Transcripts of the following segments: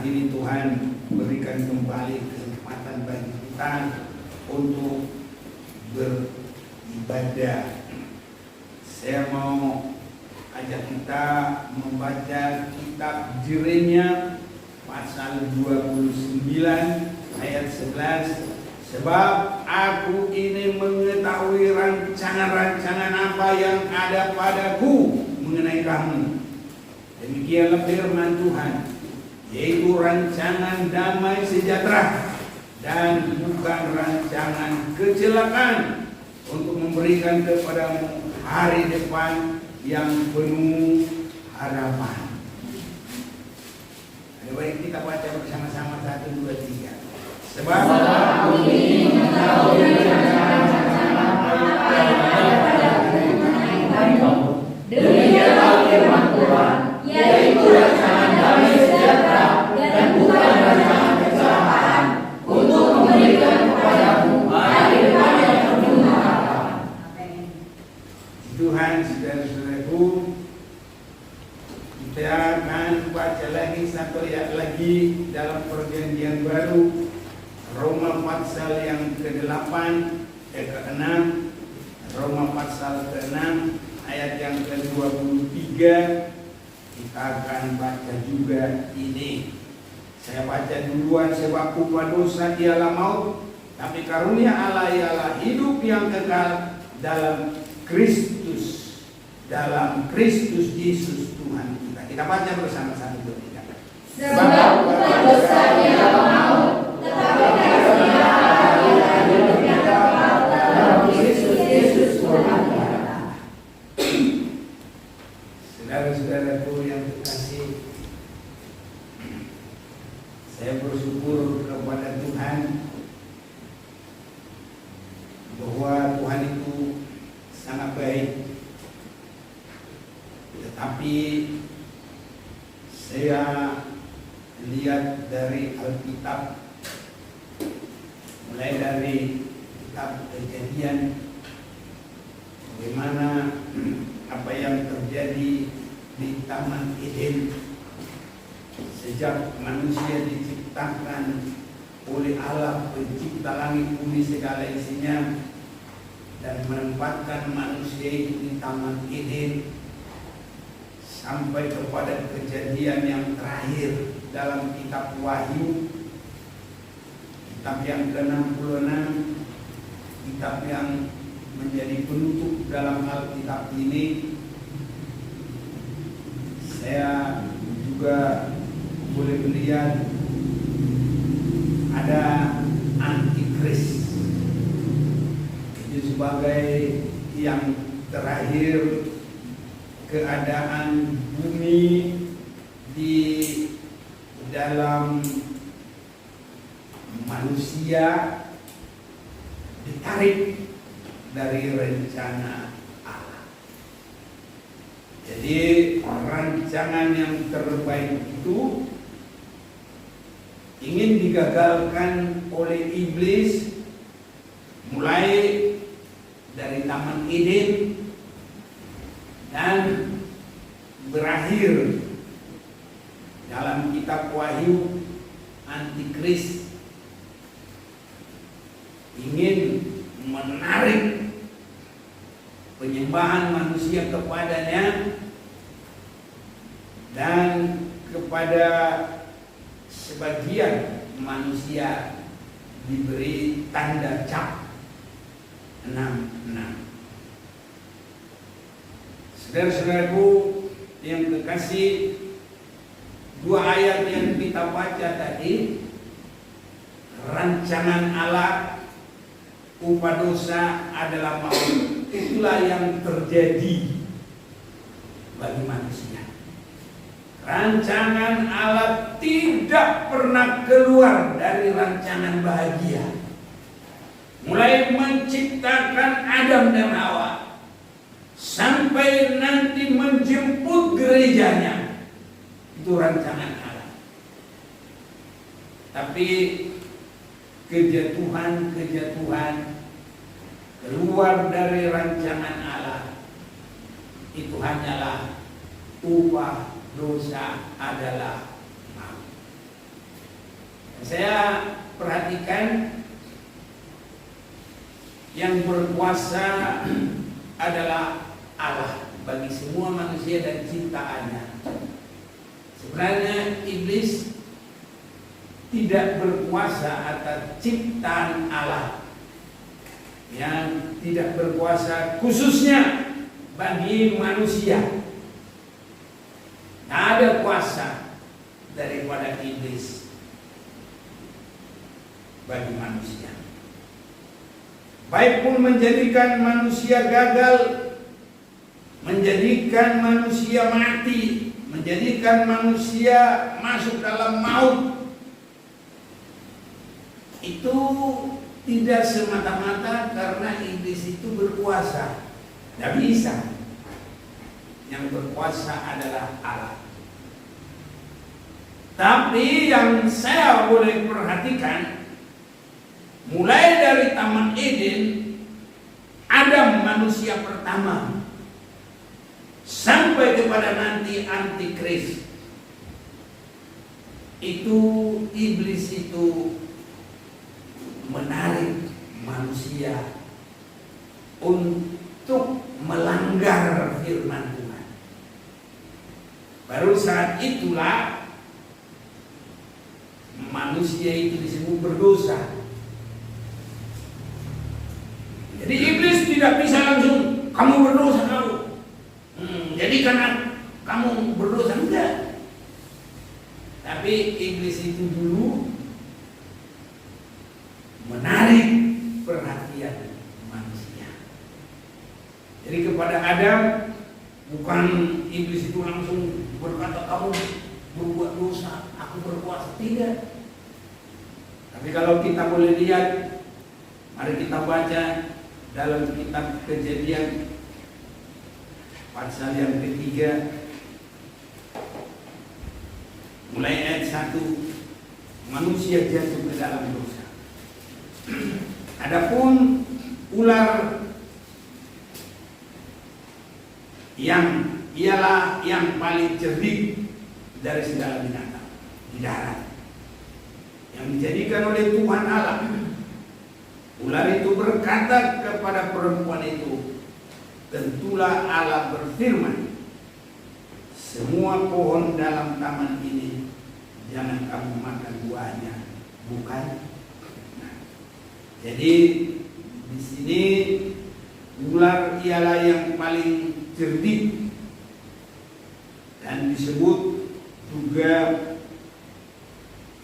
ini Tuhan berikan kembali kesempatan bagi kita untuk beribadah. Saya mau ajak kita membaca kitab Yeremia pasal 29 ayat 11. Sebab aku ini mengetahui rancangan-rancangan apa yang ada padaku mengenai kamu. Demikianlah firman Tuhan, yaitu rancangan damai sejahtera dan bukan rancangan kecelakaan, untuk memberikan kepadamu hari depan yang penuh harapan. Ada baik kita baca bersama-sama 1, 2, 3. Sebab aku ini mengetahui rancangan-rancangan apa yang ada padaku mengenai kamu. Demikianlah firman Tuhan, yaitu rancangan damai sejahtera dan bukan rancangan kecelakaan, untuk memberikan kepadamu hari depan yang penuh harapan. Tuhan, saudara-saudaraku, kita akan baca lagi satu ayat lagi dalam Perjanjian Baru, Roma pasal yang ke-8 ke-6, Roma pasal ke-6 ayat yang ke-23. Kita akan baca juga ini. Saya baca duluan. Sebab upah dosa ialah maut, tapi karunia Allah ialah hidup yang kekal dalam Kristus Yesus Tuhan kita. Kita baca bersama 1, 2, 3. Sebab upah dosa ialah maut, tetapi karunia Allah ialah hidup yang kekal dalam Kristus Yesus Tuhan kita. Saudara-saudaraku yang terkasih, saya bersyukur kepada Tuhan bahwa Tuhan itu sangat baik. Tetapi saya lihat dari Alkitab, mulai dari kitab Kejadian, bagaimana apa yang terjadi di Taman Eden sejak manusia diciptakan oleh Allah pencipta langit bumi segala isinya, dan menempatkan manusia itu di Taman Eden sampai kepada kejadian yang terakhir dalam kitab Wahyu, kitab yang ke-66, kitab yang menjadi penutup dalam Alkitab ini. Saya juga boleh melihat ada antikris, itu sebagai yang terakhir keadaan bumi di dalam manusia ditarik dari rencana Allah. Jadi rancangan yang terbaik itu ingin digagalkan oleh iblis, mulai dari Taman Eden dan berakhir dalam kitab Wahyu. Antikris ingin menarik penyembahan manusia kepadanya dan kepada sebagian manusia diberi tanda cap 66. Saudara-saudaraku yang kekasih, dua ayat yang kita baca tadi, rancangan Allah, upah dosa adalah maut, itulah yang terjadi bagi manusia. Rancangan Allah tidak pernah keluar dari rancangan bahagia. Mulai menciptakan Adam dan Hawa sampai nanti menjemput gerejanya, itu rancangan Allah. Tapi kejatuhan keluar dari rancangan Allah, itu hanyalah upah dosa adalah maut. Saya perhatikan yang berkuasa adalah Allah bagi semua manusia dan ciptaannya. Sebenarnya iblis tidak berkuasa atas ciptaan Allah, yang tidak berkuasa khususnya bagi manusia. Tidak ada kuasa daripada iblis bagi manusia. Baik pun menjadikan manusia gagal, menjadikan manusia mati, menjadikan manusia masuk dalam maut, itu tidak semata-mata karena iblis itu berkuasa. Tidak bisa. Yang berkuasa adalah Allah. Tapi yang saya boleh perhatikan, mulai dari Taman Eden, Adam manusia pertama, sampai kepada nanti antikris, itu iblis itu menarik manusia untuk melanggar firman Tuhan. Baru saat itulah manusia itu disebut berdosa. Jadi iblis tidak bisa langsung kamu berdosa kamu. Jadi karena kamu berdosa, enggak. Tapi iblis itu dulu menarik perhatian manusia. Jadi kepada Adam, bukan iblis itu langsung berkata kamu berbuat dosa, aku berkuasa, tidak. Tapi kalau kita boleh lihat, mari kita baca dalam kitab Kejadian pasal yang ketiga, mulai ayat 1, manusia jatuh ke dalam dosa. Adapun ular yang ialah yang paling cerdik dari segala binatang di darat, yang dijadikan oleh Tuhan Allah. Ular itu berkata kepada perempuan itu, tentulah Allah berfirman, semua pohon dalam taman ini jangan kamu makan buahnya, bukan? Nah, jadi di sini ular ialah yang paling cerdik dan disebut juga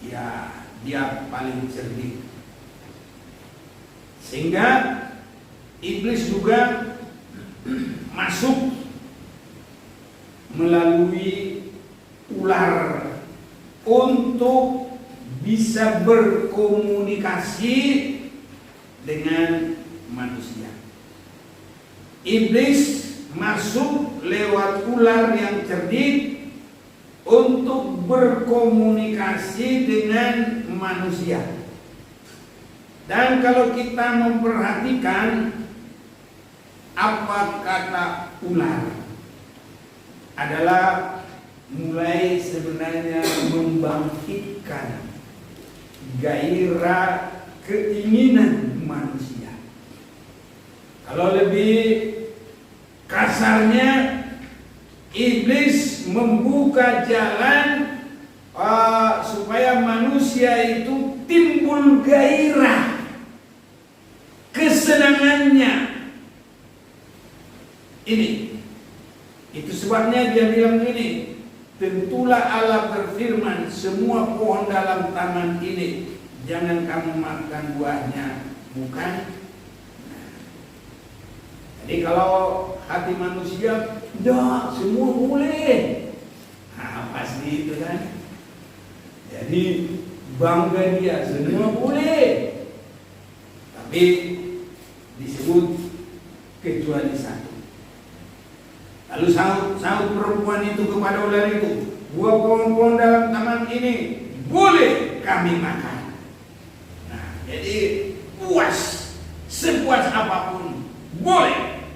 ya dia paling cerdik, sehingga iblis juga masuk melalui ular untuk bisa berkomunikasi dengan manusia. Iblis masuk lewat ular yang cerdik untuk berkomunikasi dengan manusia. Dan kalau kita memperhatikan apa kata ular, adalah mulai sebenarnya membangkitkan gairah keinginan manusia. Kalau lebih kasarnya, iblis membuka jalan supaya manusia itu timbul gairah kesenangannya. Itu sebabnya dia bilang ini, tentulah Allah berfirman, semua pohon dalam taman ini jangan kamu makan buahnya, bukan? Jadi kalau hati manusia, enggak, semua boleh. Nah, pasti itu kan. Jadi bangga dia, semua boleh. Tapi disebut kecuali satu. Lalu sahut perempuan itu kepada ular itu, buah pohon-pohon dalam taman ini boleh kami makan. Nah, jadi puas, sepuas apapun boleh.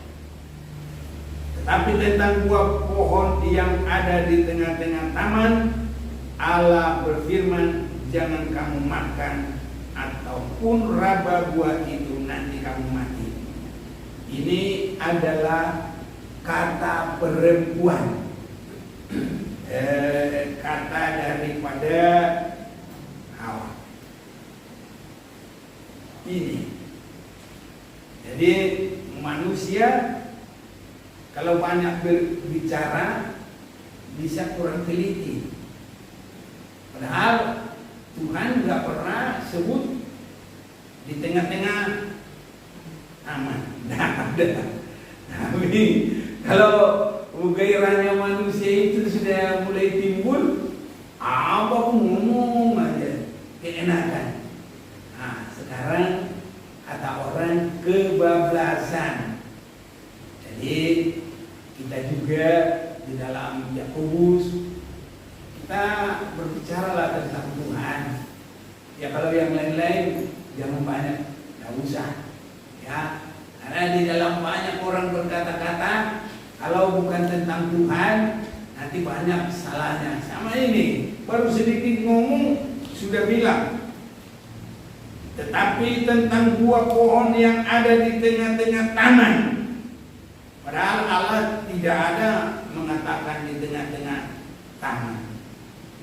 Tetapi tentang buah pohon yang ada di tengah-tengah taman, Allah berfirman, jangan kamu makan ataupun raba buah itu, nanti kamu mati. Ini adalah kata perempuan, kata daripada Hawa. Ini jadi manusia kalau banyak berbicara bisa kurang teliti. Padahal Tuhan nggak pernah sebut di tengah-tengah aman. Nah, ada. Tapi kalau gairahnya manusia itu sudah mulai timbul, apa pun ngomong aja, keenakan. Nah, sekarang kata orang kebablasan. Jadi kita juga di dalam Yakobus kita berbicaralah tentang Tuhan. Ya kalau yang lain-lain jangan banyak, nggak usah. Ya, karena di dalam banyak orang berkata-kata, kalau bukan tentang Tuhan nanti banyak salahnya. Sama ini, baru sedikit ngomong sudah bilang. Tetapi tentang buah pohon yang ada di tengah-tengah taman, padahal Allah tidak ada mengatakan di tengah-tengah taman.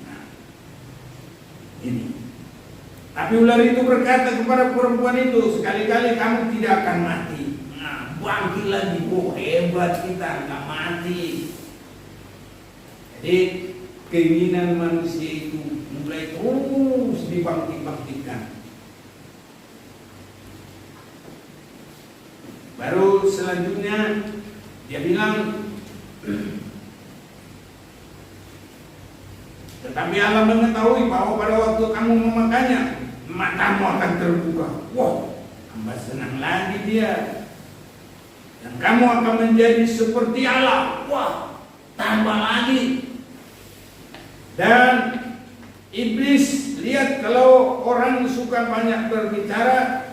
Nah, ini. Tapi ular itu berkata kepada perempuan itu, sekali-kali kamu tidak akan mati. Nah, bangkit lagi, hebat kita, nggak mati. Jadi keinginan manusia itu mulai terus dibangkit-bangkitkan. Baru selanjutnya dia bilang, tetapi Allah mengetahui bahwa pada waktu kamu memakannya, matamu akan terbuka. Wah, tambah senang lagi dia. Dan kamu akan menjadi seperti Allah. Wah, tambah lagi. Dan iblis, lihat kalau orang suka banyak berbicara,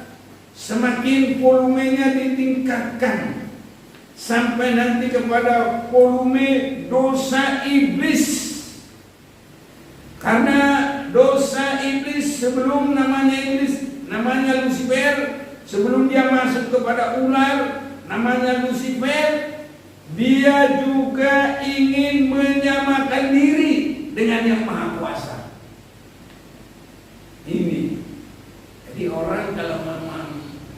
semakin volumenya ditingkatkan sampai nanti kepada volume dosa iblis. Karena dosa iblis sebelum namanya Lucifer, sebelum dia masuk kepada ular, namanya Lucifer, dia juga ingin menyamakan diri dengan yang Maha Kuasa. Ini. Jadi orang kalau memang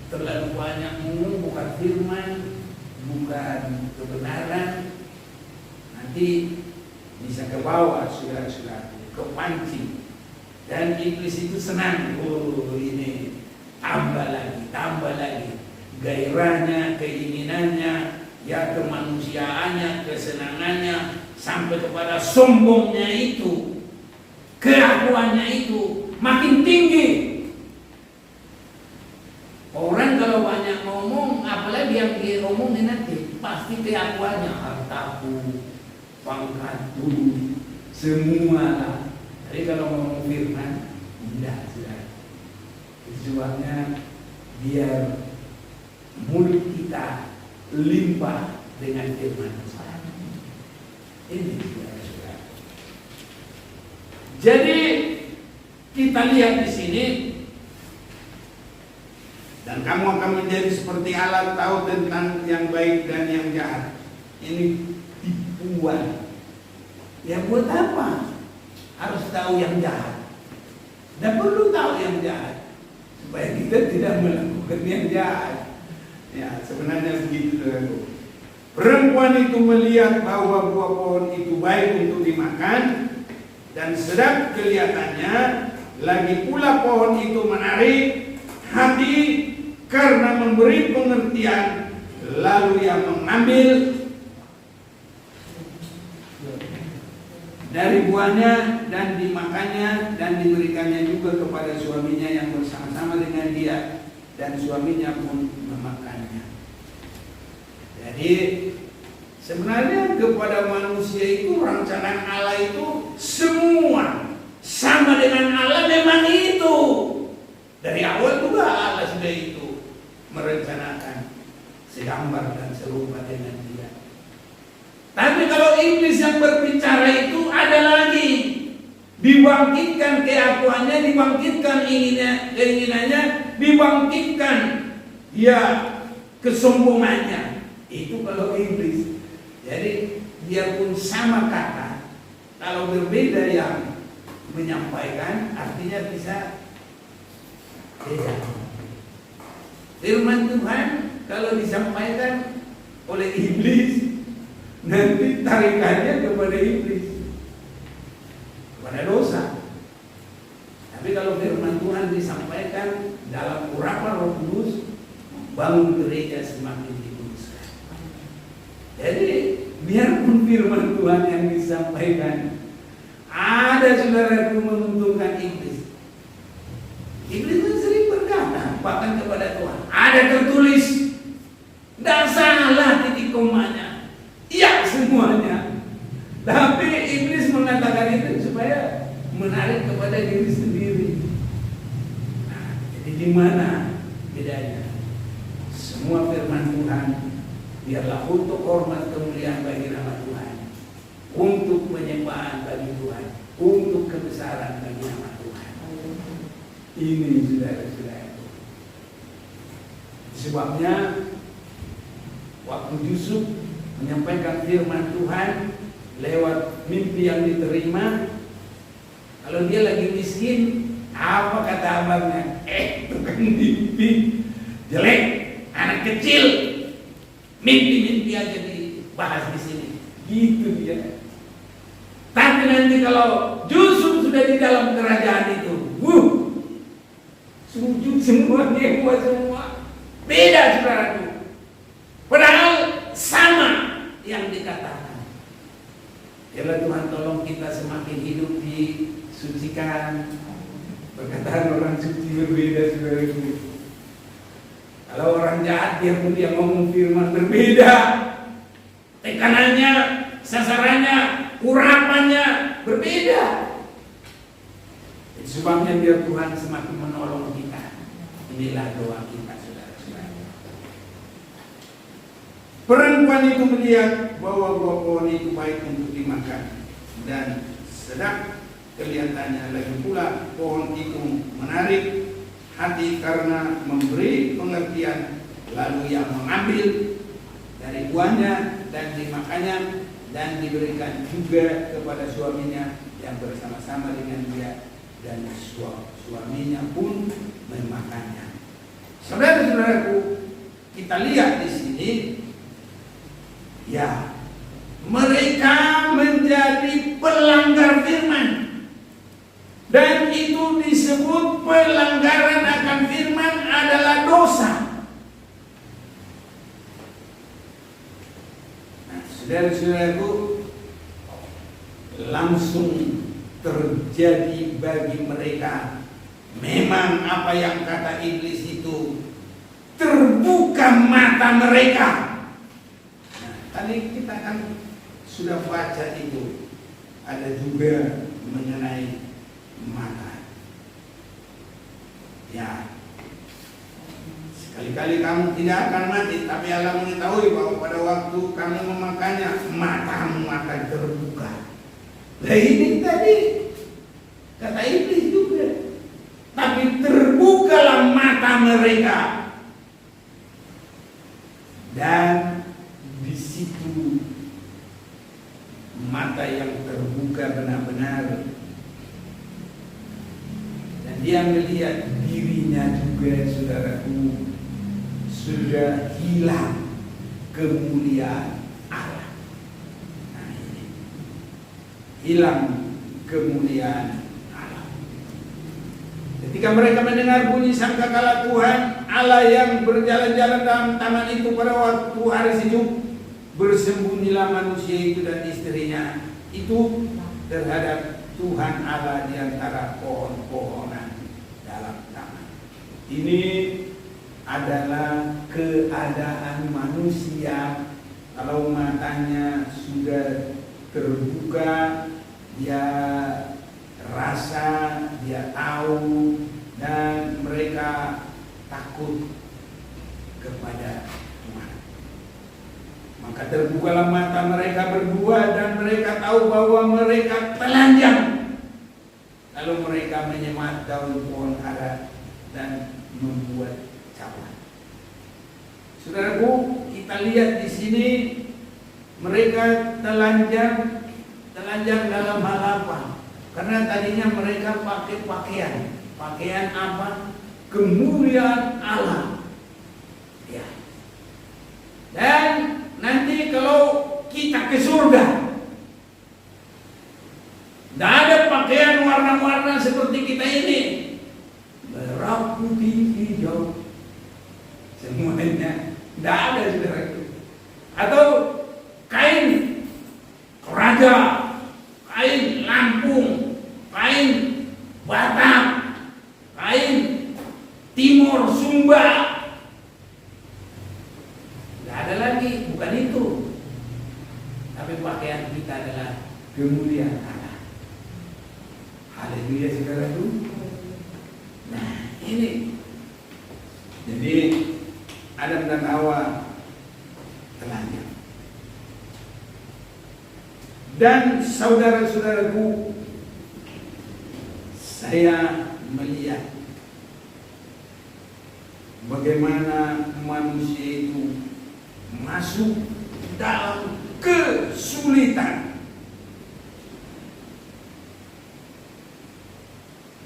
terlalu banyak ngomong, bukan firman, bukan kebenaran, nanti bisa ke bawah, saudara-saudara, kepancing. Dan iblis itu senang. Oh, ini tambah lagi gairahnya, keinginannya, ya kemanusiaannya, kesenangannya, sampai kepada sombongnya itu, keakuannya itu makin tinggi. Orang kalau banyak ngomong, apalagi yang dia ngomongin nanti, pasti keakuannya, hartaku, pangkatku, semua lah. Jadi kalau ngomong firman, tidak sudah. Sebabnya biar mulut kita limpah dengan firman Tuhan. Ini sudah. Jadi kita lihat di sini. Dan kamu akan menjadi seperti Allah, tahu tentang yang baik dan yang jahat. Ini tipuan. Ya buat apa? Harus tahu yang jahat. Dan perlu tahu yang jahat supaya kita tidak melakukan yang jahat. Ya sebenarnya begitu, saudaraku. Perempuan itu melihat bahwa buah pohon itu baik untuk dimakan dan sedap kelihatannya, lagi pula pohon itu menarik hati karena memberi pengertian. Lalu ia mengambil dari buahnya dan dimakannya dan diberikannya juga kepada suaminya yang bersama-sama dengan dia, dan suaminya pun memakannya. Jadi sebenarnya kepada manusia itu rancangan Allah itu semua sama dengan Allah, memang itu dari awal juga Allah sudah itu merencanakan segambar dan serupa dengan dia. Tapi kalau iblis yang berbicara itu ada lagi, dibangkitkan keakuannya, dibangkitkan keinginannya, dibangkitkan ya kesombongannya. Itu kalau iblis. Jadi biarpun sama kata, kalau berbeda yang menyampaikan artinya bisa beda. Firman Tuhan kalau disampaikan oleh iblis, nanti tarikannya kepada iblis, kepada dosa. Tapi kalau firman Tuhan disampaikan dalam urapan Roh Kudus, membangun gereja semakin dikuduskan. Jadi biarpun firman Tuhan yang disampaikan ada saudaraku menguntungkan iblis. Iblis itu sering berkata bahkan kepada Tuhan, ada tertulis, tidak salah titik komanya, iya semuanya. Tapi iblis mengatakan itu supaya menarik kepada diri sendiri. Nah, jadi di mana bedanya? Semua firman Tuhan biarlah untuk hormat kemuliaan bagi nama Tuhan, untuk penyembahan bagi Tuhan, untuk kebesaran bagi nama Tuhan. Ini saudara-saudara. Sebabnya waktu Yusuf menyampaikan firman Tuhan lewat mimpi yang diterima, kalau dia lagi miskin, apa kata abangnya? Tukang mimpi jelek, anak kecil, mimpi-mimpi aja dibahas di sini. Gitu dia. Tapi nanti kalau Yusuf sudah di dalam kerajaan itu, sujud semua, dewa semua. Beda saudaraku. Padahal sama yang dikatakan. Yalah Tuhan tolong kita semakin hidup disucikan. Perkataan orang suci berbeda saudaraku. Kalau orang jahat dia pun dia ngomong firman berbeda. Tekanannya, sasarannya, urapannya berbeda. Sebabnya biar Tuhan semakin menolong kita. Inilah doa kita saudara-saudara. Perempuan itu melihat bahwa buah pohon itu baik untuk dimakan dan sedap kelihatannya, lagi pula pohon itu menarik hati karena memberi pengertian, lalu yang mengambil dari buahnya dan dimakannya dan diberikan juga kepada suaminya yang bersama-sama dengan dia, dan suaminya pun memakannya. Saudara-saudaraku, kita lihat di sini, ya, mereka menjadi pelanggar firman, dan itu disebut pelanggaran akan firman adalah dosa. Nah, saudara-saudaraku, langsung terjadi bagi mereka. Memang apa yang kata iblis itu terbuka mata mereka. Nah, tadi kita kan sudah baca itu, ada juga mengenai mata. Ya, sekali-kali kamu tidak akan mati, tapi Allah mengetahui bahwa pada waktu kamu memakannya matamu akan terbuka. Nah ini tadi kata iblis juga. Tapi terbukalah mata mereka, dan di situ mata yang terbuka benar-benar, dan dia melihat dirinya juga, saudaraku, sudah hilang kemuliaan Allah. Nah ini, hilang kemuliaan. Ketika mereka mendengar bunyi sangkakala Tuhan Allah yang berjalan-jalan dalam taman itu pada waktu hari sejuk, bersembunyilah manusia itu dan istrinya itu terhadap Tuhan Allah di antara pohon-pohonan dalam taman. Ini adalah keadaan manusia kalau matanya sudah terbuka, dia rasa, dia tahu, dan mereka takut kepada Tuhan. Maka terbukalah mata mereka berdua, dan mereka tahu bahwa mereka telanjang. lalu mereka menyemat daun pohon ara dan membuat cawan. Saudaraku, kita lihat di sini mereka telanjang dalam hal apa? Karena tadinya mereka pakai pakaian apa? Kemuliaan Allah. Ya. Dan nanti kalau kita ke surga, tidak ada pakaian warna-warna seperti kita ini, merah, putih, hijau, semuanya tidak ada, saudaraku. Atau kain Toraja, kain Lampung, kain Batak, kain Timur, Sumba, tidak ada lagi, bukan itu. Tapi pakaian kita adalah kemuliaan Allah. Haleluya, saudaraku. Nah, ini jadi Adam dan Hawa telanjang. Dan saudara-saudaraku, saya melihat bagaimana manusia itu masuk dalam kesulitan.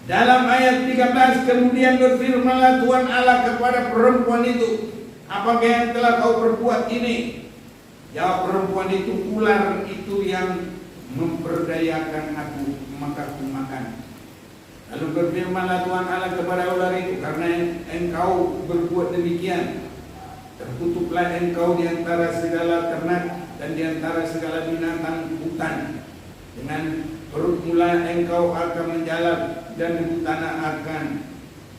Dalam ayat 13, kemudian berfirmanlah Tuhan Allah kepada perempuan itu, apakah yang telah kau perbuat ini? Jawab perempuan itu, ular itu yang memperdayakan aku, maka aku makan. Lalu berfirmanlah Tuhan Allah kepada ular itu, karena engkau berbuat demikian, terkutuplah engkau di antara segala ternak dan di antara segala binatang hutan. Dengan perut mula engkau akan menjalar, dan di tanah akan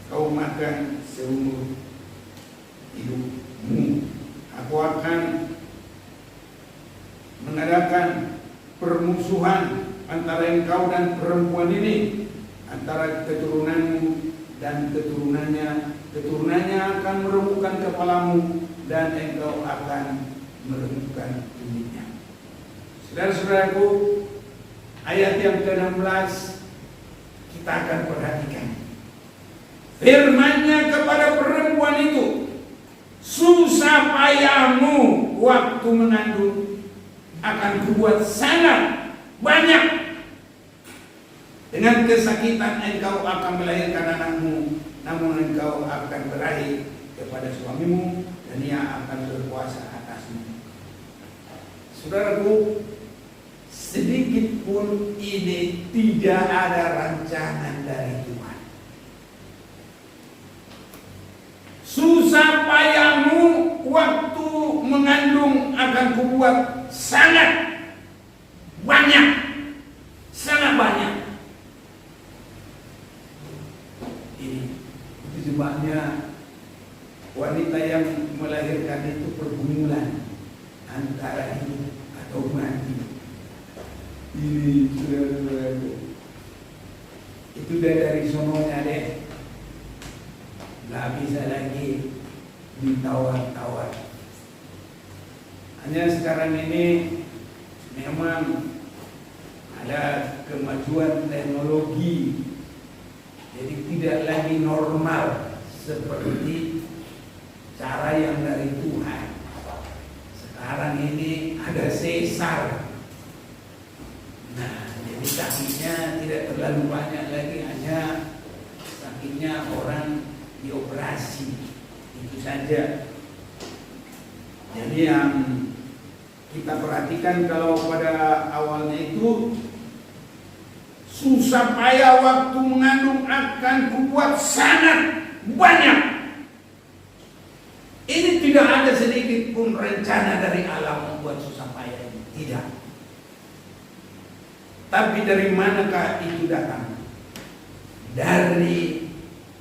kau makan seumur hidupmu. Aku akan mengadakan permusuhan antara engkau dan perempuan ini, antara keturunanmu dan keturunannya akan meremukkan kepalamu, dan engkau akan meremukkan kulitnya. Saudara-saudaraku, ayat yang ke-16 kita akan perhatikan. Firman-Nya kepada perempuan itu, susah payahmu waktu mengandung akan kubuat sangat banyak. Dengan kesakitan engkau akan melahirkan anakmu, namun engkau akan berakhir kepada suamimu, dan ia akan berkuasa atasmu. Saudaraku, sedikit pun ini tidak ada rancangan dari Tuhan. Susah payahmu waktu mengandung akan kubuat sangat banyak, sangat banyak. Ini sebabnya wanita yang melahirkan itu pergumulan antara hidup atau mati. Ini saudara-saudaraku, itu dari sononya deh, nggak bisa lagi ditawar-tawar. Hanya sekarang ini memang ada kemajuan teknologi, jadi tidak lagi normal seperti cara yang dari Tuhan. Sekarang ini ada sesar. Nah, jadi sakitnya tidak terlalu banyak lagi, hanya sakitnya orang dioperasi, itu saja. Jadi yang kita perhatikan kalau pada awalnya itu, susah payah waktu mengandung akan kubuat sangat banyak. Ini tidak ada sedikit pun rencana dari Allah membuat susah payah ini, tidak. Tapi dari manakah itu datang? Dari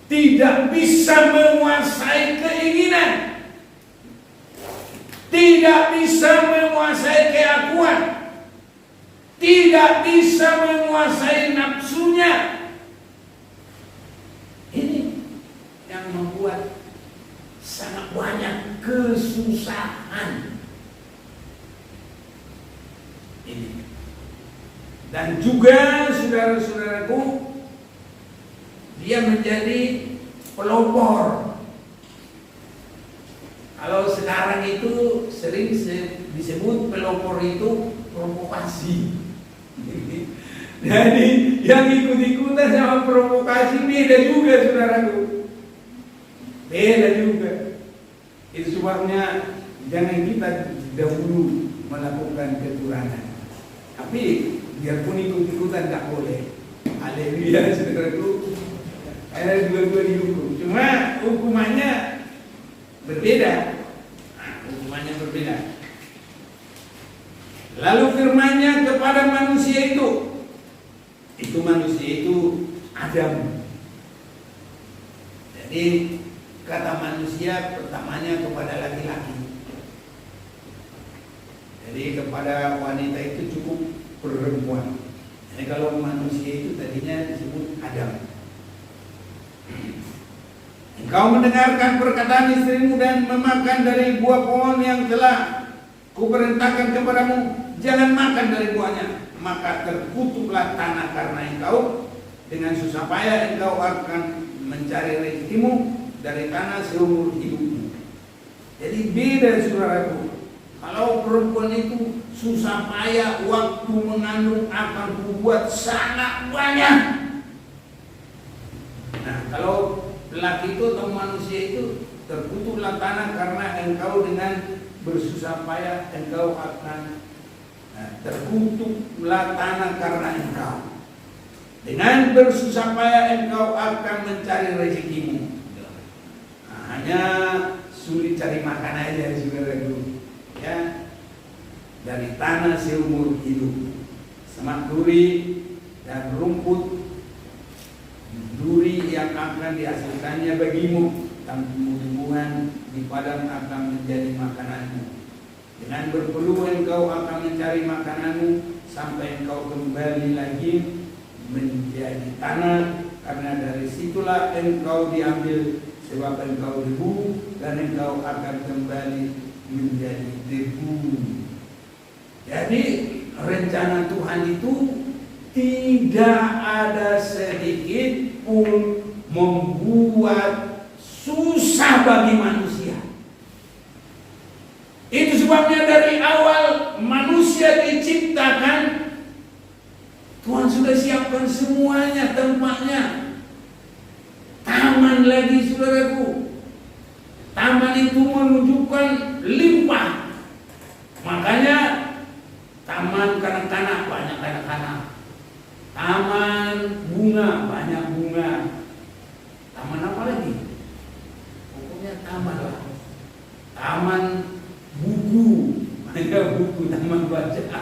tidak bisa menguasai keinginan, tidak bisa menguasai keakuan, tidak bisa menguasai nafsunya. Ini yang membuat sangat banyak kesusahan. Ini. Dan juga saudara-saudaraku, dia menjadi pelopor. Kalau sekarang itu sering disebut pelopor itu provokasi. Jadi yang ikut-ikutan sama provokasi beda juga, saudaraku. Beda juga. Itu sebabnya jangan kita dahulu melakukan kecurangan. Tapi biarpun ikut-ikutan tak boleh. Haleluya, saudaraku. Ada dua-dua dihukum. Cuma hukumannya berbeda. Hukumannya berbeda. Lalu firman-Nya kepada manusia itu manusia itu Adam. Jadi kata manusia pertamanya kepada laki-laki. Jadi kepada wanita itu cukup perempuan. Jadi kalau manusia itu tadinya disebut Adam. Engkau mendengarkan perkataan istrimu dan memakan dari buah pohon yang telah kuperintahkan kepadamu, jangan makan dari buahnya. Maka terkutuklah tanah karena engkau, dengan susah payah engkau akan mencari rezekimu dari tanah seumur hidupmu. Jadi beda, saudaraku. Kalau perempuan itu susah payah, waktu mengandung akan kubuat sangat banyak. Nah, kalau lelaki itu atau manusia itu terkutuklah tanah karena engkau dengan bersusah payah engkau akan terkutuklah tanah karena engkau dengan bersusah payah engkau akan mencari rezekimu. Nah, hanya sulit cari makan aja, saudaraku. Ya, dari tanah seumur hidup, semak duri dan rumput duri yang akan dihasilkannya bagimu, dan tumbuh-tumbuhan di padang akan menjadi makananmu. Dengan berpeluh engkau akan mencari makananmu sampai engkau kembali lagi menjadi tanah, karena dari situlah engkau diambil, sebab engkau debu dan engkau akan kembali menjadi debu. Jadi rencana Tuhan itu tidak ada sedikit pun membuat susah bagi manusia. Itu sebabnya dari awal manusia diciptakan, Tuhan sudah siapkan semuanya tempatnya. Taman lagi, saudaraku. Taman itu menunjukkan limpah. Makanya taman kanak-kanak banyak kanak-kanak. Taman bunga banyak bunga. Taman apa lagi? Pokoknya taman lah. Taman buku banyak buku, taman baca.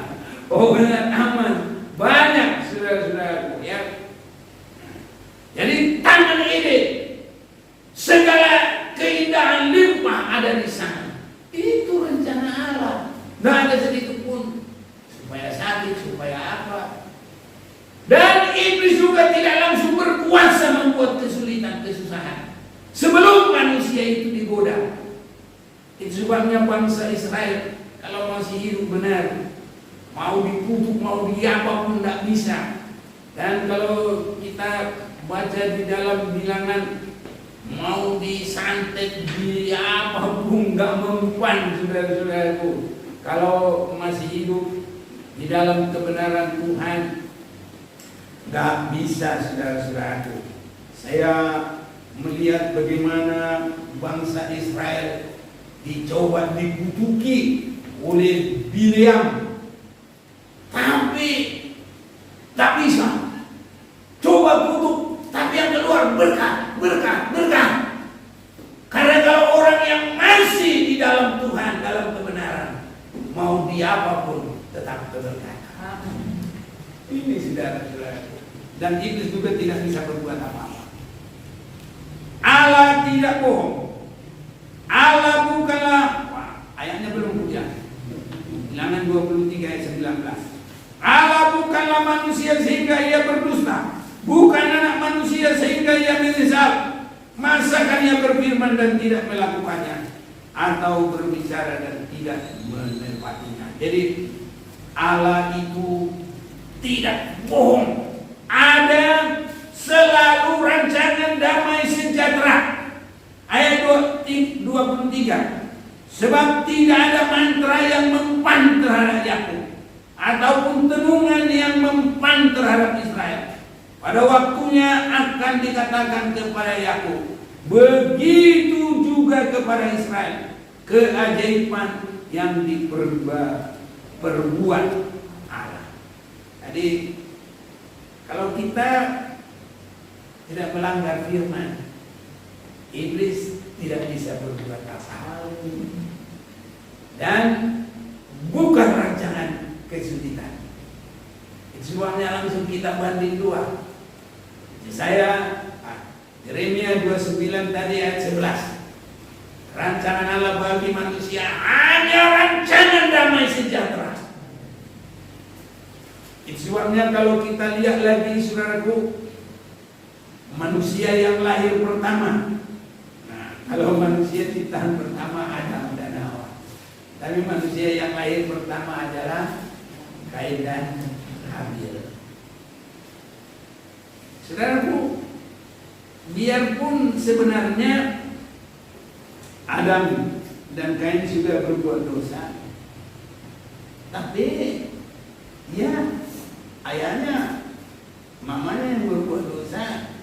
Pokoknya taman banyak, saudara-saudaraku, ya. Jadi taman ini segala keindahan limpah ada di sana. Itu rencana Allah. Tidak ada sedikit pun supaya sakit, supaya apa. Dan iblis juga tidak langsung berkuasa membuat kesulitan, kesusahan sebelum manusia itu digoda. Itu sebabnya bangsa Israel kalau masih hidup benar, mau dikutuk, mau diapa pun tidak bisa. Dan kalau kita baca di dalam bilangan, mau disantet, di apa pun nggak mempan, saudara-saudaraku. Kalau masih hidup di dalam kebenaran Tuhan, nggak bisa, saudara-saudaraku. Saya melihat bagaimana bangsa Israel dicoba dikutuki oleh Bileam, tapi tak bisa. Coba kutuk, tapi yang keluar berkah, berkah, berkah. Karena kalau orang yang masih di dalam Tuhan, dalam kebenaran, mau di apapun tetap keberkatan. Ini saudara-saudara. Dan iblis juga tidak bisa berbuat apa-apa. Allah tidak bohong. Allah bukanlah, ayatnya belum hujan. Bilangan 23 ayat 19. Allah bukanlah manusia sehingga ia berdusta, bukan anak manusia sehingga ia menyesal. Masakan ia berfirman dan tidak melakukannya, atau berbicara dan tidak menepatinya. Jadi Allah itu tidak bohong. Ada selalu rencana 23. Sebab tidak ada mantra yang mempan terhadap Yakub ataupun tenungan yang mempan terhadap Israel. Pada waktunya akan dikatakan kepada Yakub, begitu juga kepada Israel, keajaiban yang diperbuat Allah. Jadi kalau kita tidak melanggar firman, iblis tidak bisa berbuat apa-apa dan bukan rancangan kesulitan. Semuanya langsung kita banding dua. Saya Yeremia 29 tadi ayat 11. Rancangan Allah bagi manusia hanya rancangan damai sejahtera. Itu sebabnya kalau kita lihat lagi saudaraku, manusia yang lahir pertama. Nah, kalau manusia ciptaan pertama Adam dan Hawa. Tapi manusia yang lahir pertama adalah Kain dan Habil. Saudaraku, biarpun sebenarnya Adam dan Kain sudah berbuat dosa, tapi ya ayahnya, mamanya yang berbuat dosa.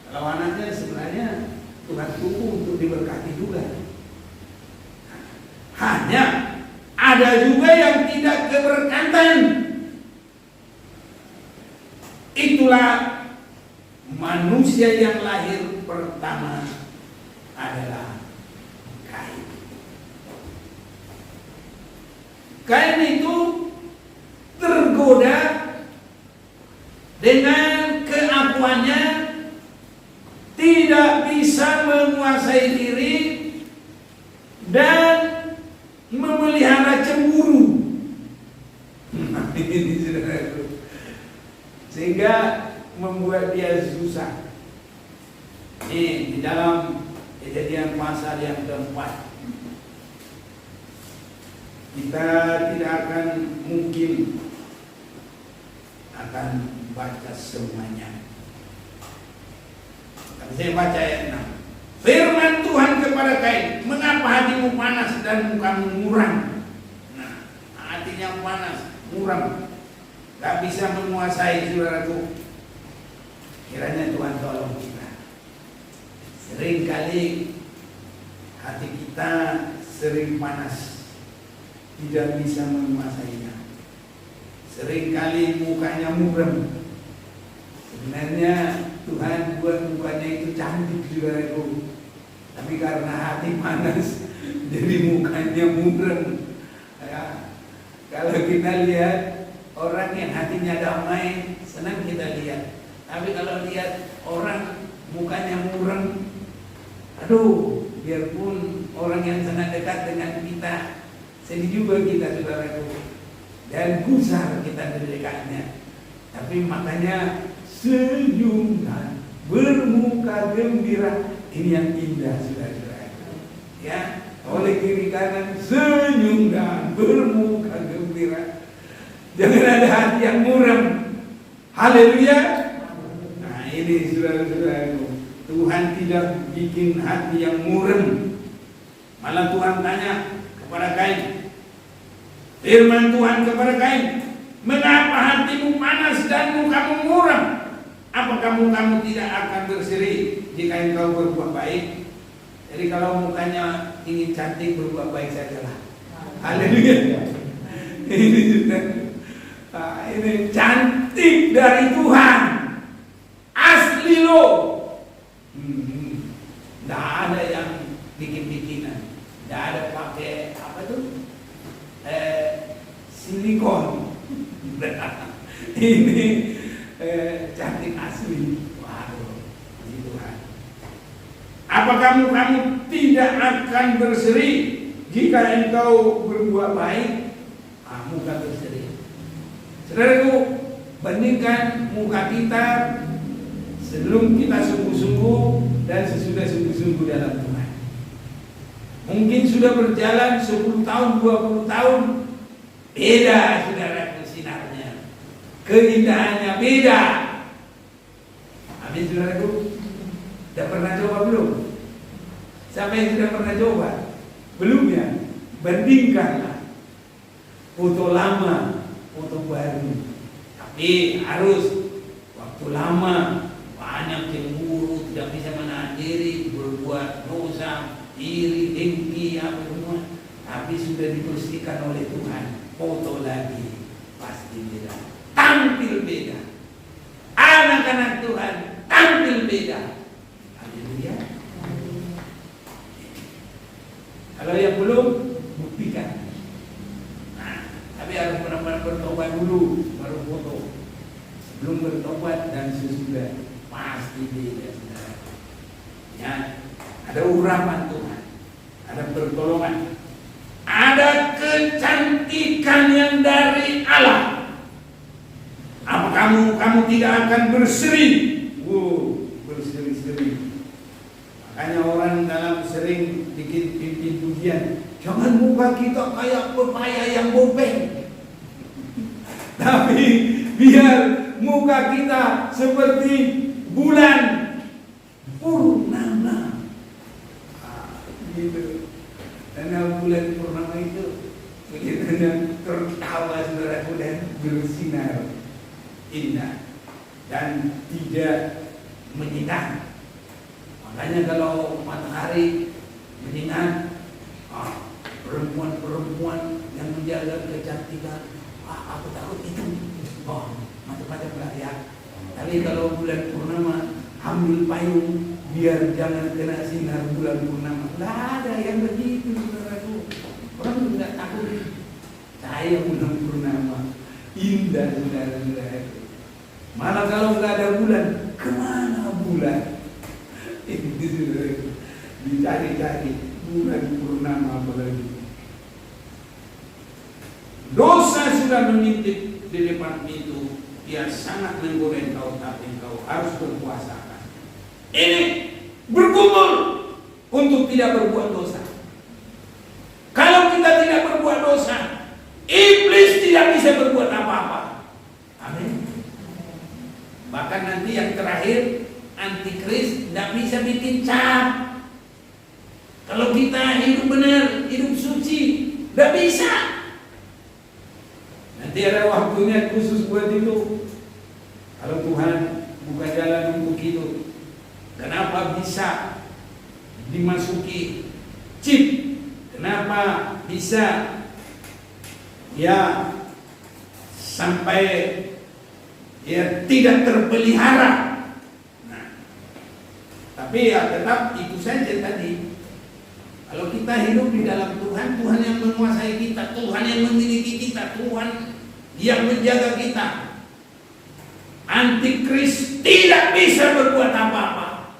Kalau anaknya sebenarnya Tuhan tunggu untuk diberkati juga. Hanya ada juga yang tidak keberkatan. Itulah manusia yang lahir pertama adalah Kain. Kain itu tergoda dengan keakuannya, tidak bisa menguasai diri dan memelihara cemburu. Ini saudaraku, sehingga membuat dia susah. Ini di dalam Kejadian pasal yang keempat. Kita tidak akan mungkin akan baca semuanya. Tapi saya baca ayat 6. Firman Tuhan kepada Kain, mengapa hatimu panas dan mukamu muram? Nah, hatinya panas, muram, gak bisa menguasai saudaraku. Kiranya Tuhan tolong kita. Seringkali hati kita sering panas, tidak bisa menguasainya. Seringkali mukanya muram. Sebenarnya Tuhan buat mukanya itu cantik saudaraku, tapi karena hati panas jadi mukanya muram. Ya, kalau kita lihat orang yang hatinya damai, senang kita lihat. Tapi kalau lihat orang mukanya muram, aduh, biarpun orang yang sangat dekat dengan kita, sedih juga kita saudaraku, dan gusar kita dekatnya. Tapi makanya senyum dan bermuka gembira, ini yang indah saudara-saudaraku. Ya, oleh kiri kanan senyum dan bermuka gembira. Jangan ada hati yang muram. Haleluya. Nah ini saudara-saudaraku, Tuhan tidak bikin hati yang muram. Malah Tuhan tanya kepada Kain, firman Tuhan kepada Kain, mengapa hatimu panas dan mukamu muram? Apakah mukamu tidak akan berseri jika engkau berbuat baik? Jadi kalau mukanya ingin cantik, berbuat baik sajalah. Haleluya. Ini sudah, ini cantik dari Tuhan, asli loh. Tidak ada yang bikin-bikinan, tidak ada pakai apa tuh, silikon. Ini cantik asli. Waduh, puji Tuhan. Apakah kamu tidak akan berseri jika engkau berbuat baik? Muka berseri. Saudaraku, bandingkan muka kita sebelum kita sungguh-sungguh dan sesudah sungguh-sungguh dalam Tuhan. Mungkin sudah berjalan 10 tahun, 20 tahun, beda saudaraku sinarnya, keindahannya beda. Amin saudaraku. Sudah pernah coba belum? Siapa yang sudah pernah coba? Belum ya? Bandingkanlah foto lama, foto baru. Tapi harus waktu lama banyak cemburu, tidak bisa menahan diri, berbuat dosa, iri, dengki, apa semua. Tapi sudah dibersihkan oleh Tuhan. Foto lagi pasti beda, tampil beda. Anak-anak Tuhan tampil beda. Haleluya. Kalau yang belum, buktikan. Nah, tapi harus benar-benar bertobat dulu, baru foto. Sebelum bertobat dan sesudah, pasti beda, saudara. Ya, ada urapan Tuhan, ada pertolongan, ada kecantikan yang dari Allah. Apa kamu tidak akan berseri? Berseri-seri. Makanya orang dalam sering bikin pimpin pujian, jangan muka kita kayak pepaya yang bopeng. Tapi biar muka kita seperti bulan purnama. Gitu. Karena bulan purnama itu kelihatannya tertawa saudaraku dan bersinar indah dan tidak menyinari. Makanya kalau matahari menyinari, perempuan-perempuan yang menjaga kecantikan, aku takut itu. Macam-macam lah ya. Tapi kalau bulan purnama, ambil payung biar jangan kena sinar bulan purnama. Tidak ada yang begitu, saudaraku. Orang tidak takut. Saya bulan purnama indah, saudara-saudara. Malah kalau nggak ada bulan, kemana bulan? Itu saudaraku. Dicari-cari bulan purnama apalagi. Dosa sudah mengintip di depan pintu, dia sangat menggoda engkau, tapi engkau harus berpuasa. Ini bergumul untuk tidak berbuat dosa. Kalau kita tidak berbuat dosa, iblis tidak bisa berbuat apa-apa. Amin. Bahkan nanti yang terakhir, antikris tidak bisa bikin cap. Kalau kita hidup benar, hidup suci, tidak bisa. Nanti ada waktunya khusus buat itu. Kalau Tuhan buka jalan untuk itu, kenapa bisa dimasuki chip? Kenapa bisa ya sampai ya tidak terpelihara? Nah, tapi ya tetap itu saja tadi. Kalau kita hidup di dalam Tuhan, Tuhan yang menguasai kita, Tuhan yang memiliki kita, Tuhan yang menjaga kita. Antikris tidak bisa berbuat apa-apa.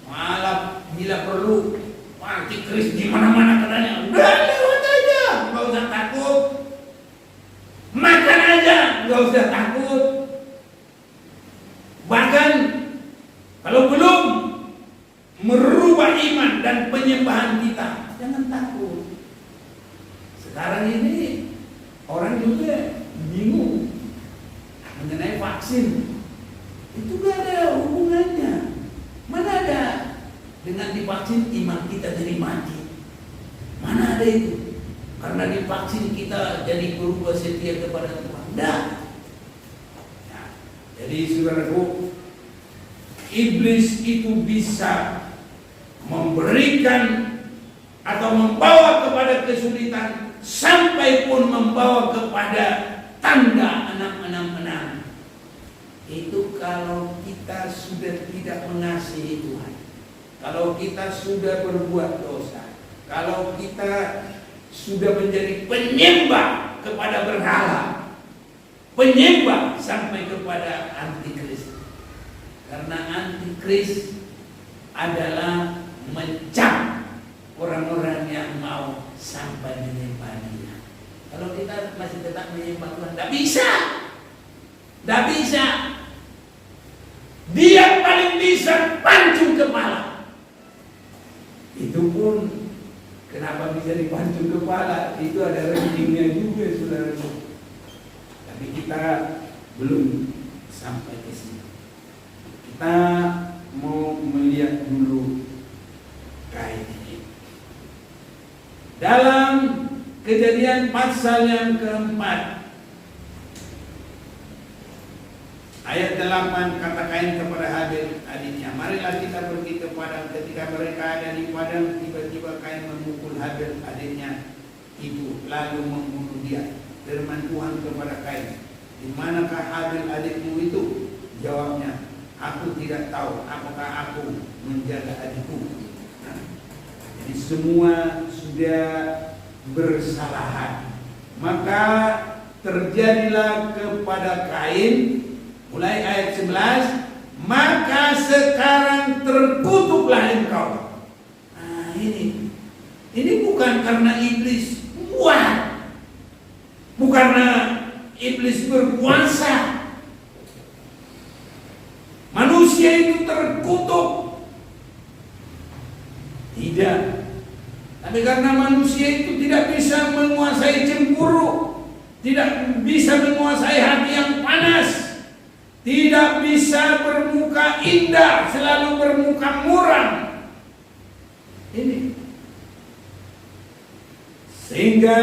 Malah bila perlu, antikris di mana-mana katanya, udah lewat aja, nggak usah takut. Makan aja, nggak usah takut. Bahkan kalau belum merubah iman dan penyembahan kita, jangan takut. Sekarang ini orang juga bingung mengenai vaksin. Itu gak ada hubungannya. Mana ada dengan divaksin iman kita jadi mati? Mana ada itu? Karena divaksin kita jadi berubah setia kepada Tuhan. Tidak. Nah, jadi saudaraku, iblis itu bisa memberikan atau membawa kepada kesulitan, sampai pun membawa kepada tanda enam. Itu kalau kita sudah tidak mengasihi Tuhan, kalau kita sudah berbuat dosa, kalau kita sudah menjadi penyembah kepada berhala, penyembah sampai kepada antikris. Karena antikris adalah mencap orang-orang yang mau sampai menyembah Dia. Kalau kita masih tetap menyembah Tuhan, tidak bisa. Tidak bisa. Dia paling bisa pancung kepala. Itu pun kenapa bisa dipancung kepala? Itu ada rankingnya juga, saudara. Tapi kita belum sampai ke sini. Kita mau melihat dulu Dalam Kejadian pasal yang keempat, ayat 8, kata Kain kepada Habil adiknya, marilah kita pergi ke padang. Ketika mereka ada di padang, tiba-tiba Kain memukul Habil adiknya itu, lalu membunuh dia. Firman Tuhan kepada Kain, di manakah Habil adikmu itu? Jawabnya, aku tidak tahu, apakah aku menjaga adikku. Nah, jadi semua sudah bersalahan. Maka terjadilah kepada Kain, mulai ayat 11, maka sekarang terkutuklah engkau. Nah ini bukan karena iblis kuat, bukan karena iblis berkuasa. Manusia itu terkutuk, tidak. Tapi karena manusia itu tidak bisa menguasai cemburu, tidak bisa menguasai hati yang panas, tidak bisa bermuka indah, selalu bermuka muram. Ini sehingga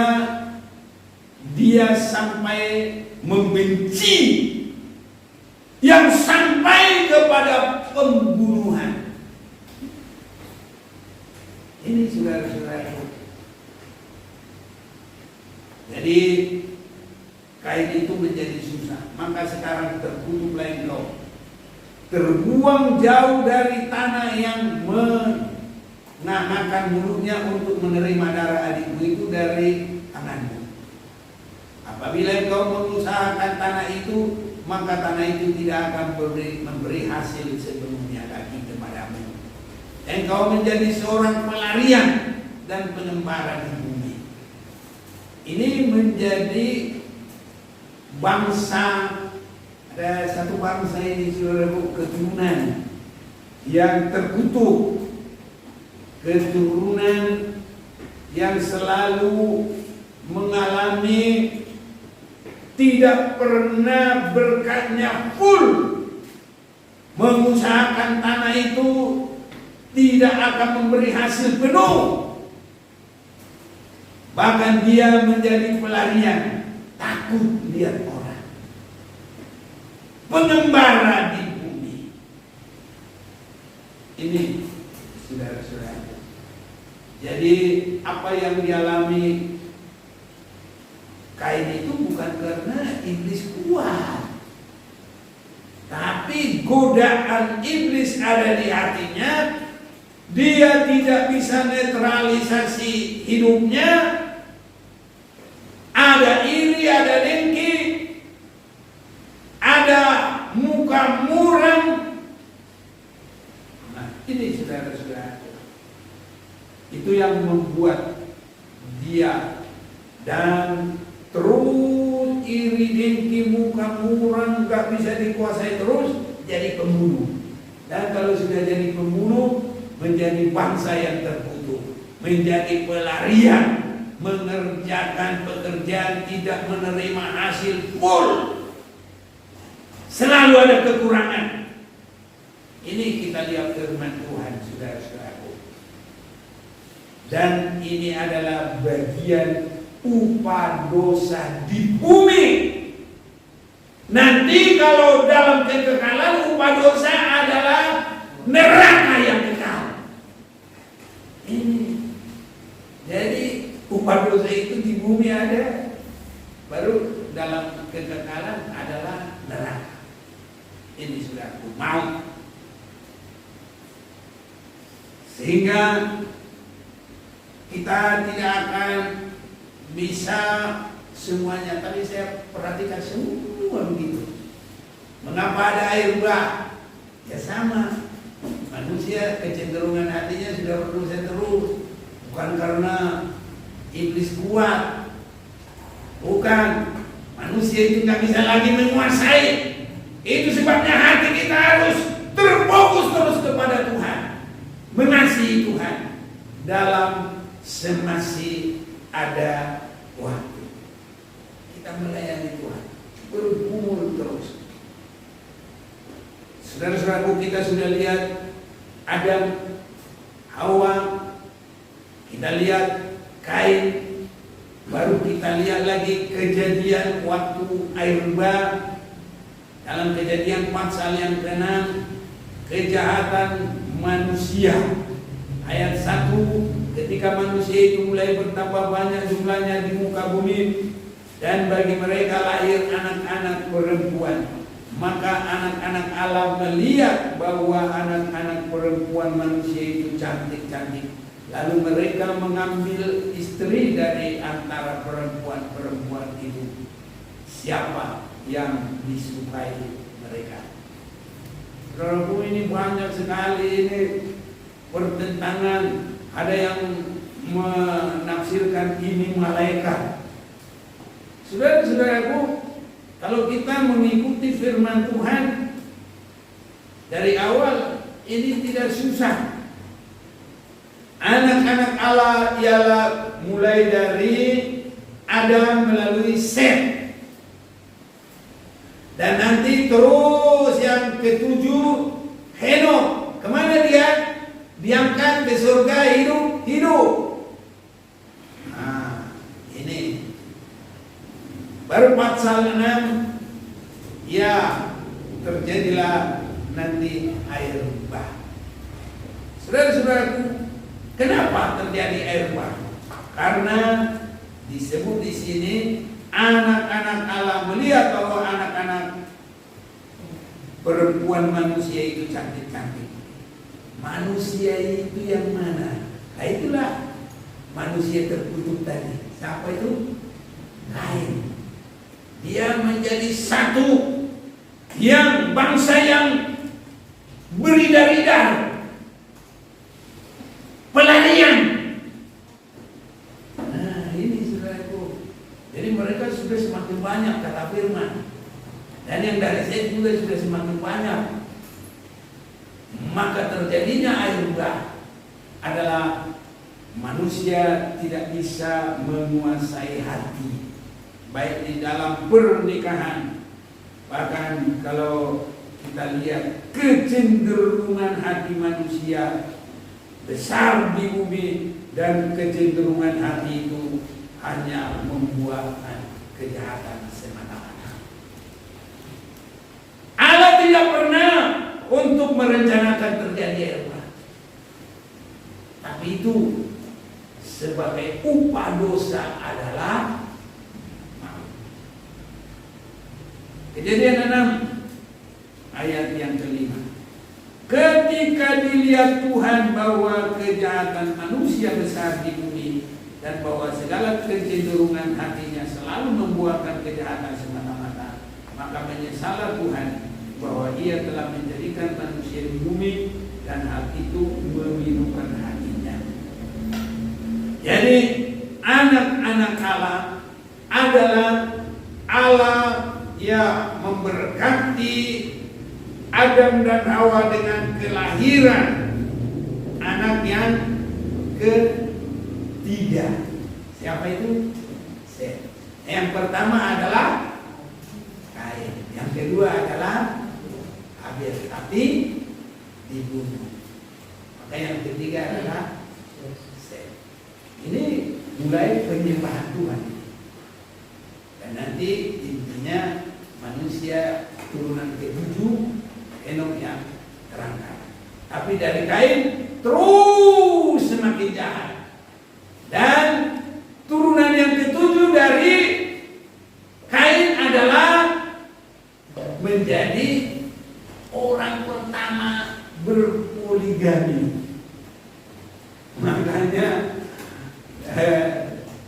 dia sampai membenci, yang sampai kepada pembunuhan. Ini saudara-saudara. Jadi Kain itu menjadi susah. Maka sekarang terkutuklah engkau, terbuang jauh dari tanah yang menahankan mulutnya untuk menerima darah adikmu itu dari tanganmu. Apabila engkau mengusahakan tanah itu, maka tanah itu tidak akan memberi hasil sepenuhnya lagi kepadamu. Engkau menjadi seorang pelarian dan pengembara di bumi. Ini menjadi bangsa, ada satu bangsa ini saudaraku, keturunan yang terkutuk, keturunan yang selalu mengalami tidak pernah berkatnya full, mengusahakan tanah itu tidak akan memberi hasil penuh. Bahkan dia menjadi pelarian, takut lihat orang, pengembara di bumi. Ini saudara-saudara. Jadi apa yang dialami Kain itu bukan karena iblis kuat, tapi godaan iblis ada di hatinya. Dia tidak bisa netralisasi hidupnya. Ada iri, ada dengki, ada muka muram. Nah, ini saudara-saudara, itu yang membuat dia dan terus iri, dengki, muka muram, gak bisa dikuasai, terus jadi pembunuh. Dan kalau sudah jadi pembunuh, menjadi bangsa yang terkutuk, menjadi pelarian, mengerjakan pekerjaan tidak menerima hasil full, selalu ada kekurangan. Ini kita lihat firman Tuhan, saudara-saudaraku. Dan ini adalah bagian upah dosa di bumi. Nanti kalau dalam kekekalan, upah dosa adalah neraka yang kekal. Ini jadi upah dosa itu di bumi ada, baru dalam kekekalan adalah neraka. Ini sudah maut. Sehingga kita tidak akan bisa semuanya. Tadi saya perhatikan semua begitu. Mengapa ada air bah? Ya sama. Manusia kecenderungan hatinya sudah berdosa terus. Bukan karena iblis kuat, bukan. Manusia itu nggak bisa lagi menguasai. Itu sebabnya hati kita harus terfokus terus kepada Tuhan, mengasihi Tuhan dalam semasih ada waktu. Kita melayani Tuhan, bergumul terus. Saudara-saudaraku, kita sudah lihat Adam, Hawa, kita lihat Kain. Baru kita lihat lagi kejadian waktu air bah. Dalam Kejadian pasal yang ke-6, kejahatan manusia. Ayat 1, ketika manusia itu mulai bertambah banyak jumlahnya di muka bumi, dan bagi mereka lahir anak-anak perempuan, maka anak-anak Allah melihat bahwa anak-anak perempuan manusia itu cantik-cantik. Lalu mereka mengambil istri dari antara perempuan-perempuan itu. Siapa yang disukai mereka? Saudaraku, ini banyak sekali ini pertentangan. Ada yang menafsirkan ini malaikat. Saudara-saudaraku, kalau kita mengikuti firman Tuhan dari awal, ini tidak susah. Anak-anak Allah ialah mulai dari Adam melalui Set. Dan nanti terus yang ke-7 Henok. Kemana dia? Diangkat ke surga hidup. Nah, ini baru pasal 6, ya terjadilah nanti air bah. Saudara-saudaraku, kenapa terjadi air bah? Karena disebut di sini anak-anak Allah melihat bahwa anak-anak perempuan manusia itu cantik-cantik. Manusia itu yang mana? Nah, itulah manusia terkutuk tadi. Siapa itu? Kain. Dia menjadi satu yang bangsa yang beridar-idar, pelarian. Nah, ini saudaraku. Jadi mereka sudah semakin banyak kata firman. Dan yang dari saya juga sudah semakin banyak. Maka terjadinya air bah adalah manusia tidak bisa menguasai hati, baik di dalam pernikahan. Bahkan kalau kita lihat kecenderungan hati manusia besar di bumi, dan kecenderungan hati itu hanya membuahkan kejahatan semata-mata. Allah tidak pernah untuk merencanakan terjadi air bah, tapi itu sebagai upah dosa adalah maut. Kejadian 6 ayat yang ke-5. Ketika dilihat Tuhan bahwa kejahatan manusia besar di bumi, dan bahwa segala kecenderungan hatinya selalu membuahkan kejahatan semata-mata, maka menyesallah Tuhan bahwa Ia telah menjadikan manusia di bumi, dan hal itu memilukan hatinya. Jadi anak-anak Allah adalah Allah yang memberkati Adam dan Hawa dengan kelahiran anak yang ketiga. Siapa itu? Set. Yang pertama adalah Kain. Yang kedua adalah Habel, tapi dibunuh. Maka yang ketiga adalah Set. Ini mulai penyembahan Tuhan. Dan nanti intinya manusia turunan ke-7, Henok yang terangkat. Tapi dari Kain terus semakin jahat. Dan turunan yang ke-7 dari Kain adalah menjadi orang pertama berpoligami. Makanya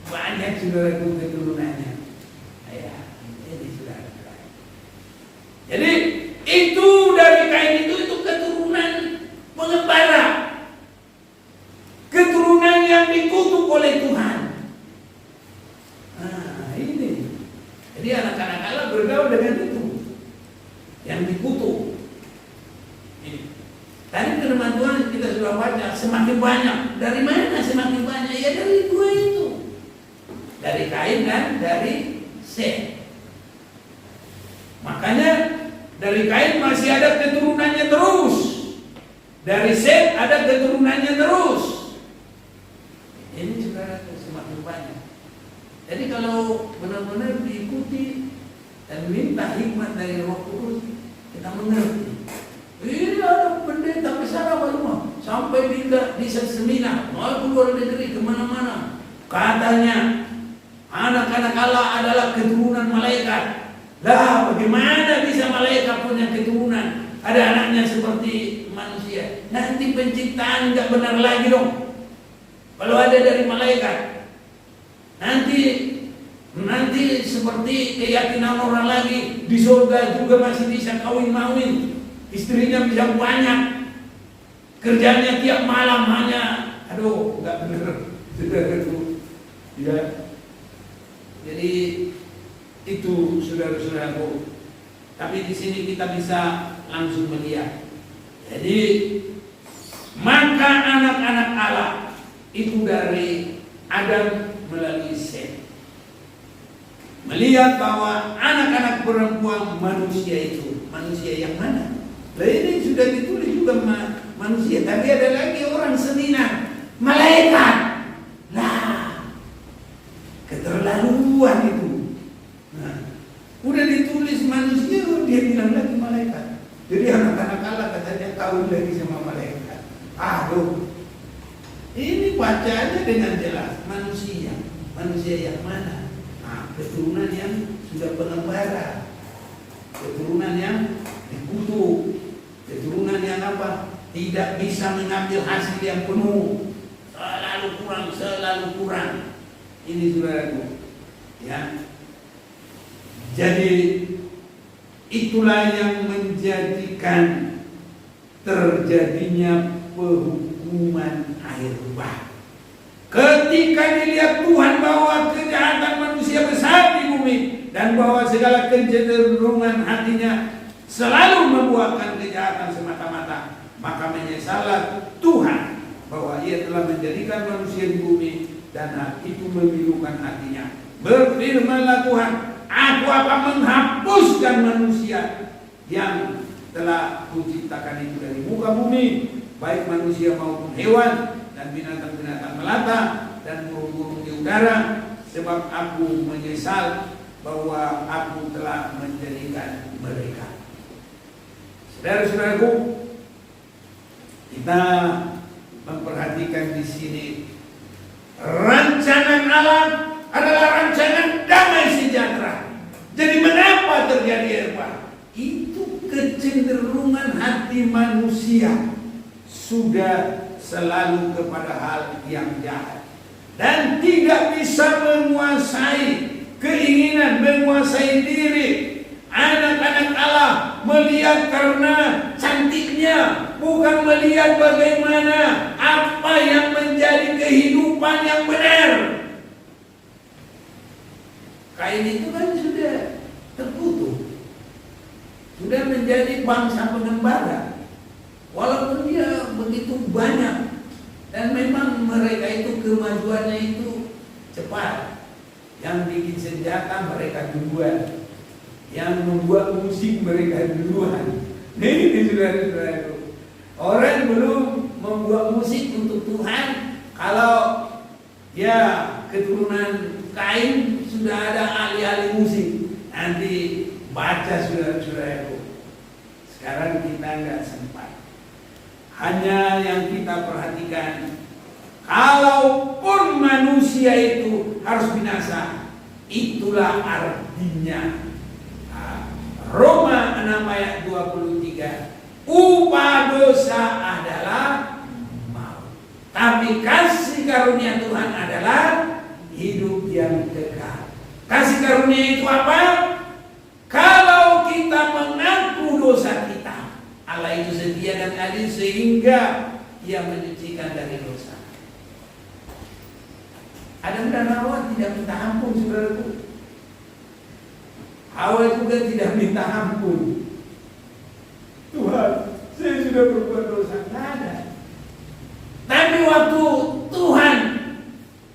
banyak saudaraku keturunannya. Ya, ini saudara. Jadi itu dari Kain itu keturunan pengembara, keturunan yang dikutuk oleh Tuhan. Nah, ini. Jadi anak-anak Allah bergaul dengan itu yang dikutuk. Ini. Tadi firman Tuhan kita sudah baca, semakin banyak. Dari mana semakin banyak? Ya dari dua itu. Dari Kain dan dari Set. Makanya dari Kain masih ada keturunannya terus. Dari Set ada keturunannya terus. Ini saudara semakin Jadi kalau benar-benar diikuti dan minta hikmat dari Roh Kudus, kita mengerti. Ini ada pendeta besar apa semua, sampai di seminar, mau keluar negeri kemana-mana, katanya anak-anak Allah adalah keturunan malaikat. Lah, bagaimana bisa malaikat punya keturunan? Ada anaknya seperti manusia. Nanti penciptaan nggak benar lagi dong. Kalau ada dari malaikat, nanti seperti keyakinan orang lagi di surga juga masih bisa kawin-mawin, istrinya bisa banyak, kerjanya tiap malam hanya, aduh, nggak benar, sudah itu, ya. Jadi itu saudara-saudaraku. Tapi di sini kita bisa langsung melihat. Jadi maka anak-anak Allah itu dari Adam melalui Set melihat bahwa anak-anak perempuan manusia itu manusia yang mana? Lah ini sudah ditulis juga manusia, tapi ada lagi orang seminar malaikat. Lah, keterlaluan itu. Nah, udah ditulis manusia, dia bilang lagi malaikat. Jadi anak-anak Allah katanya kawin lagi sama malaikat. Aduh, ini baca aja dengan jelas manusia yang mana? Nah, keturunan yang sudah pengembara, keturunan yang dikutuk, keturunan yang apa? Tidak bisa mengambil hasil yang penuh, selalu kurang. Ini saudaraku, ya. Jadi itulah yang menjadikan terjadinya penghukuman air bah. Ketika dilihat Tuhan bahwa kejahatan manusia besar di bumi dan bahwa segala kecenderungan hatinya selalu membuahkan kejahatan semata-mata, maka menyesallah Tuhan bahwa Ia telah menjadikan manusia di bumi dan hal itu memilukan hatinya. Berfirmanlah Tuhan, Aku akan menghapuskan manusia yang telah Kuciptakan itu dari muka bumi, baik manusia maupun hewan dan binatang-binatang melata dan burung-burung di udara, sebab Aku menyesal bahwa Aku telah menjadikan mereka. Saudara-saudaraku, kita memperhatikan di sini rancangan Allah adalah rancangan damai sejahtera. Jadi mengapa terjadi erba? Itu kecenderungan hati manusia sudah selalu kepada hal yang jahat dan tidak bisa menguasai keinginan, menguasai diri. Anak-anak Allah melihat karena cantiknya, bukan melihat bagaimana apa yang menjadi kehidupan yang benar. Kain itu kan sudah terkutuk, sudah menjadi bangsa pengembara, walaupun dia begitu banyak dan memang mereka itu kemajuannya itu cepat. Yang bikin senjata mereka duluan, yang membuat musik mereka duluan. Ini saudara-saudara, orang belum membuat musik untuk Tuhan, kalau ya keturunan Kain sudah ada ahli-ahli musik, nanti baca saudara-saudaraku. Sekarang kita nggak sempat. Hanya yang kita perhatikan, kalaupun manusia itu harus binasa, itulah artinya Roma 6 ayat 23, upah dosa adalah maut, tapi kasih karunia Tuhan adalah hidup yang kekal. Kasih karunia itu apa? Kalau kita mengaku dosa kita, Allah itu setia dan adil sehingga Ia menyucikan dari dosa. Adam dan Hawa tidak minta ampun, saudaraku. Hawa juga tidak minta ampun. Tuhan, saya sudah berbuat dosa. Tidak ada. Tapi waktu Tuhan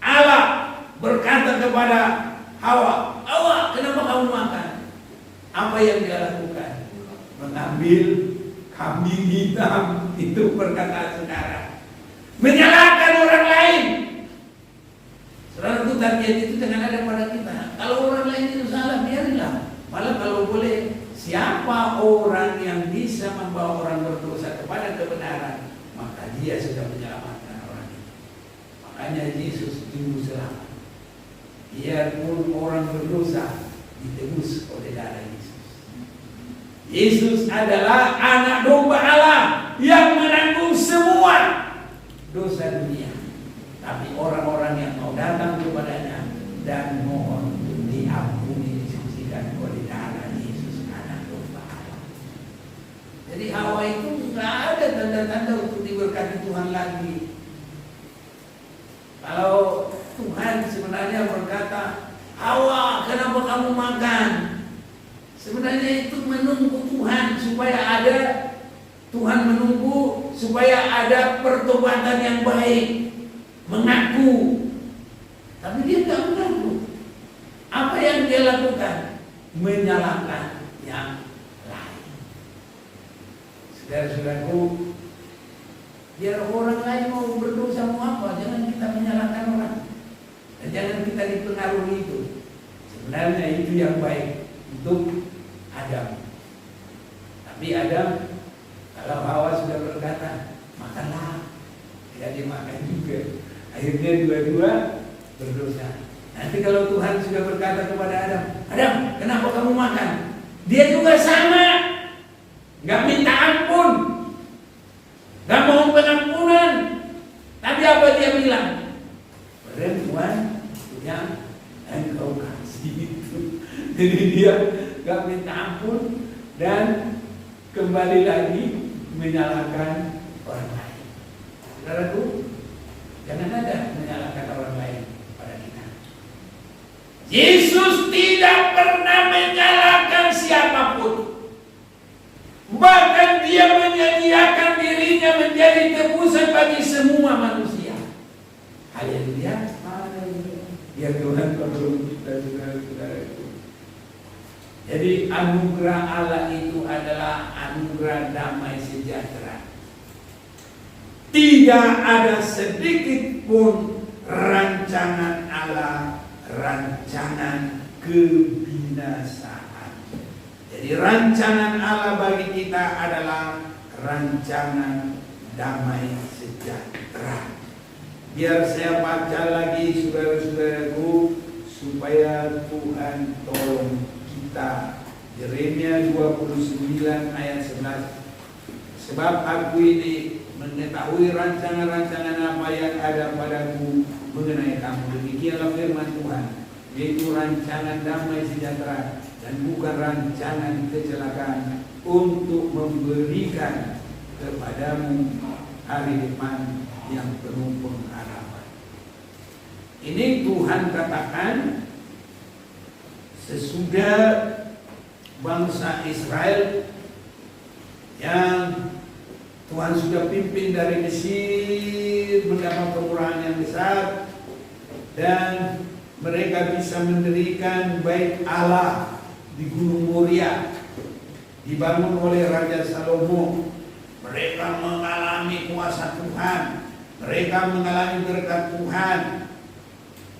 Allah berkata kepada Hawa, Hawa, kenapa kamu makan? Apa yang dia lakukan? Mengambil kambing hitam. Itu perkataan saudara. Menyalahkan orang lain. Saudara, itu target itu jangan ada pada kalau boleh, siapa orang yang bisa membawa orang berdosa kepada kebenaran, maka dia sudah menyelamatkan orang itu. Makanya Yesus juru selamat. Biarpun orang berdosa, ditebus oleh darah Yesus. Yesus adalah anak domba Allah yang menanggung semua dosa dunia. Tapi orang-orang yang mau datang kepadanya dan mohon diampuni, disucikan oleh darah Yesus, anak domba Allah. Jadi Hawa itu nggak ada tanda-tanda untuk diberkati Tuhan lagi. Kalau Tuhan sebenarnya berkata, Hawa, kenapa kamu makan? Sebenarnya itu menunggu Tuhan supaya ada, Tuhan menunggu supaya ada pertobatan yang baik, mengaku. Tapi dia tidak mengaku. Apa yang dia lakukan? Menyalahkan yang lain. Saudara-saudaraku, biar orang lain mau berdosa mau apa, jangan kita menyalahkan orang. Dan jangan kita dipengaruhi itu. Sebenarnya itu yang baik untuk Adam. Tapi Adam, kalau Hawa sudah berkata, makanlah, dia dimakan juga. Akhirnya dua-dua berdosa. Nanti kalau Tuhan sudah berkata kepada Adam, Adam, kenapa kamu makan? Dia juga sama, nggak minta ampun, nggak mau pengampunan. Tapi apa dia bilang? Perempuan yang engkau kasih itu. Jadi dia gak minta ampun dan kembali lagi menyalahkan orang lain. Saudaraku, jangan ada menyalahkan orang lain pada kita. Yesus tidak pernah menyalahkan siapapun. Bahkan dia menyediakan dirinya menjadi tebusan bagi semua manusia. Haleluya. Ya Tuhan, tolong kita saudara-saudara itu. Jadi anugerah Allah itu adalah anugerah damai sejahtera. Tidak ada sedikit pun rancangan Allah, rancangan kebinasaan. Jadi rancangan Allah bagi kita adalah rancangan damai sejahtera. Biar saya baca lagi saudara-saudaraku supaya Tuhan tolong kita. Yeremia 29 ayat 11. Sebab aku ini mengetahui rancangan-rancangan apa yang ada padaku mengenai kamu. Demikianlah firman Tuhan, yaitu rancangan damai sejahtera dan bukan rancangan kecelakaan, untuk memberikan kepadamu hari depan yang penuh pengharapan. Ini Tuhan katakan sesudah bangsa Israel yang Tuhan sudah pimpin dari Mesir mendapat kemurahan yang besar, dan mereka bisa mendirikan bait Allah di Gunung Moria, dibangun oleh Raja Salomo. Mereka mengalami kuasa Tuhan, mereka mengalami berkat Tuhan,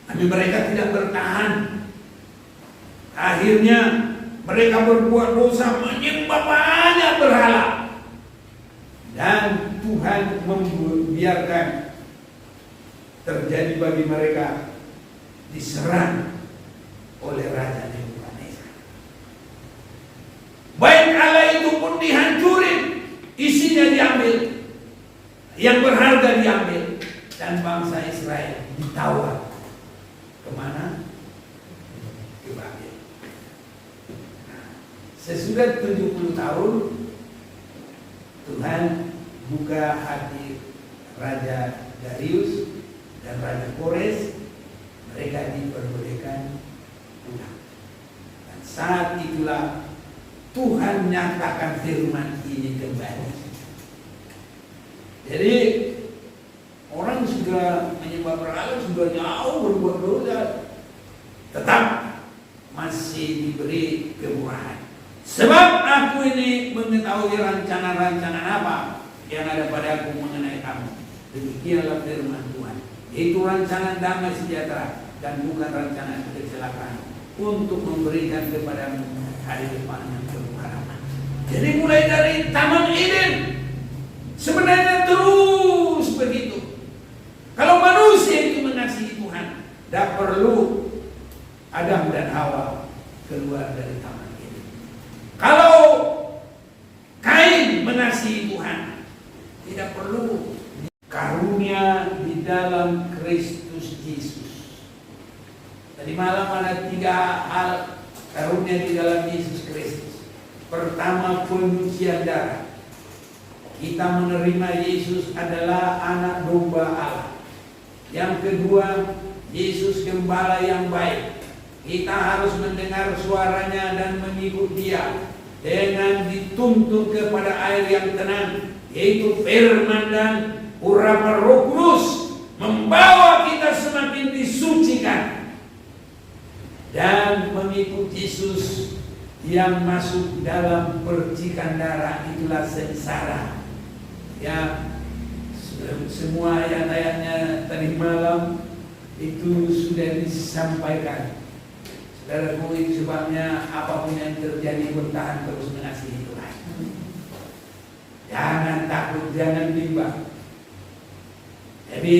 tapi mereka tidak bertahan. Akhirnya mereka berbuat dosa, menyembah banyak berhala, dan Tuhan membiarkan terjadi bagi mereka diserang oleh Raja Nebukadnezar. Bait Allah itu pun dihancurin, isinya diambil, yang berharga diambil, dan bangsa Israel ditawar kemana? Ke Babel. Sesudah 70 tahun Tuhan buka hati Raja Darius dan Raja Kores, mereka diperbolehkan pulang. Dan saat itulah Tuhan nyatakan firman ini kembali. Jadi orang sudah menyembah berhala, sudah jauh berbuat dosa, tetap masih diberi kemurahan. Sebab aku ini mengetahui rancangan-rancangan apa yang ada padaku mengenai kamu. Demikianlah firman Tuhan, yaitu rancangan damai sejahtera dan bukan rancangan kecelakaan, untuk memberikan kepadamu hari depan yang penuh harapan. Jadi mulai dari Taman Eden sebenarnya terus begitu. Kalau manusia itu mengasihi Tuhan, tidak perlu Adam dan Hawa keluar dari Taman Eden. Kalau Kain mengasihi Tuhan, tidak perlu karunia di dalam Kristus Yesus. Tadi malam ada 3 hal karunia di dalam Yesus Kristus. Pertama, penyucian darah. Kita menerima Yesus adalah anak domba Allah. Yang kedua, Yesus gembala yang baik. Kita harus mendengar suaranya dan mengikut Dia dengan dituntun kepada air yang tenang, yaitu firman dan urapan Roh Kudus membawa kita semakin disucikan, dan mengikut Yesus yang masuk dalam percikan darah itulah sengsara. Ya, semua ayat-ayatnya tadi malam itu sudah disampaikan. Saudaraku, itu sebabnya apapun yang terjadi bertahan terus mengasihi Tuhan. Jangan takut, jangan bimbang. Jadi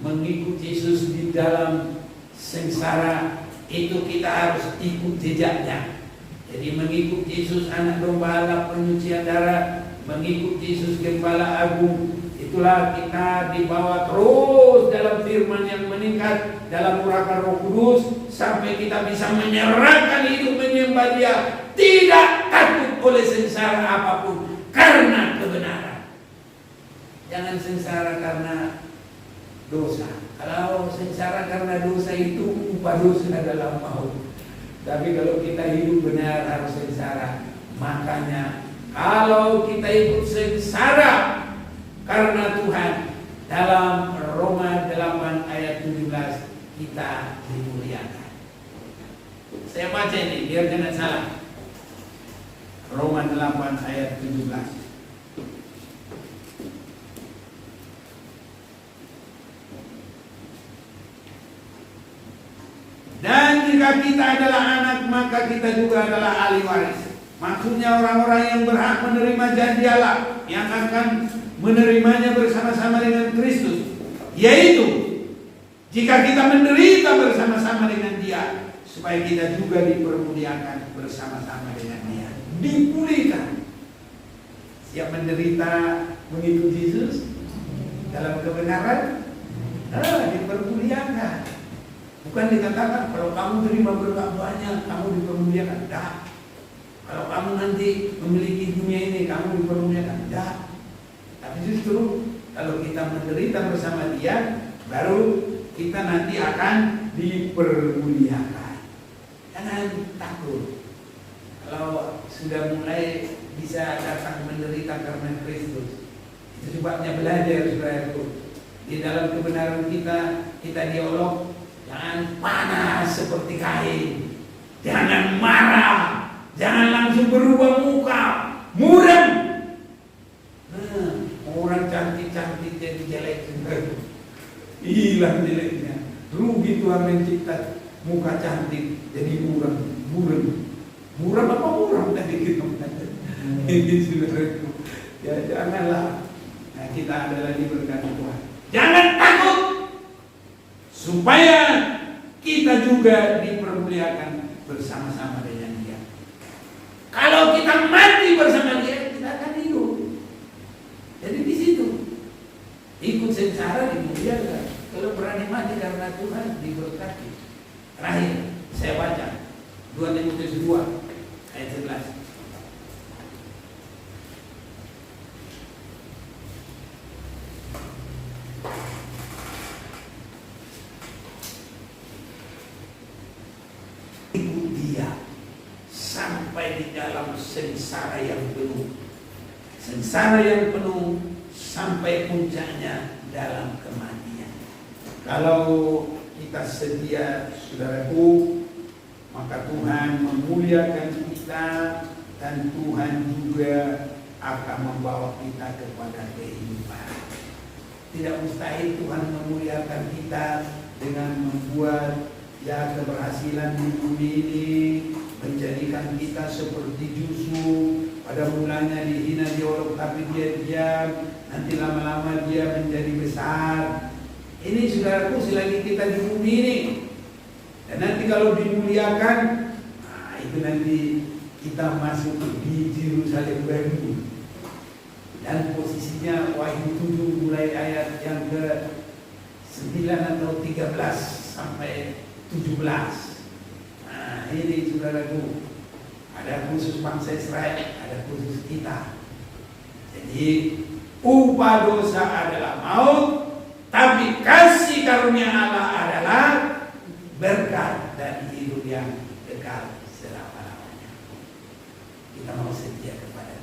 mengikut Yesus di dalam sengsara itu kita harus ikut jejaknya. Jadi mengikut Yesus anak domba Allah penyucian darah, mengikut Yesus gembala agung, itulah kita dibawa terus dalam firman yang meningkat, dalam urapan Roh Kudus, sampai kita bisa menyerahkan hidup menyembah Dia, tidak takut oleh sengsara apapun, karena kebenaran. Jangan sengsara karena dosa. Kalau sengsara karena dosa itu upah dosa adalah maut. Tapi kalau kita hidup benar harus sengsara. Makanya kalau kita ikut sengsara karena Tuhan, dalam Roma 8 ayat 17 kita dimuliakan. Saya baca ini biar jangan salah. Roma 8 ayat 17. Dan jika kita adalah anak, maka kita juga adalah ahli waris. Maksudnya orang-orang yang berhak menerima janji Allah, yang akan menerimanya bersama-sama dengan Kristus. Yaitu, jika kita menderita bersama-sama dengan Dia, supaya kita juga dipermuliakan bersama-sama dengan Dia. Dipulihkan. Siap menderita mengikut Yesus dalam kebenaran, dipermuliakan. Bukan dikatakan kalau kamu terima berkat banyak kamu dipermuliakan. Tidak. Kalau kamu nanti memiliki dunia ini kamu dipermuliakan. Tidak. Tapi justru kalau kita menderita bersama Dia, baru kita nanti akan dipermuliakan. Jangan takut. Kalau sudah mulai bisa datang menderita karena Kristus, itu sebabnya belajar saudaraku. Di dalam kebenaran kita dialog. Jangan panas seperti Kain. Jangan marah. Jangan langsung berubah muka. Muram. Orang cantik-cantik jadi jelek. Hilang jeleknya. Rugi Tuhan mencipta muka cantik jadi muram. Muram apa muram tadi gitu. Ini saudaraku. Ya janganlah. Nah, kita adalah diberkati Tuhan. Jangan takut. Supaya kita juga dipermuliakan bersama-sama dengan Dia. Kalau kita mati bersama Dia, kita akan hidup. Jadi di situ ikut sengsara dimuliakan. Kalau berani mati karena Tuhan diberkati. Terakhir saya baca 2 Timotius 2 ayat 11. Sampai di dalam sengsara yang penuh. Sengsara yang penuh sampai puncaknya dalam kematian. Kalau kita setia saudaraku, maka Tuhan memuliakan kita dan Tuhan juga akan membawa kita kepada kehidupan. Tidak mustahil Tuhan memuliakan kita dengan membuat ya keberhasilan di bumi ini menjadikan kita seperti Yusuf. Pada mulanya dihina diolok tapi dia diam, nanti lama-lama dia menjadi besar. Ini saudaraku selagi kita di bumi ini. Dan nanti kalau dimuliakan, nah itu nanti kita masuk di Yerusalem baru. Dan posisinya Wahyu 7 mulai ayat yang ke 9 atau 13 sampai 17. Nah ini saudaraku, ada khusus bangsa Israel, ada khusus kita. Jadi upah dosa adalah maut, tapi kasih karunia Allah adalah berkat dan hidup yang kekal selama-lamanya. Kita mau setia kepada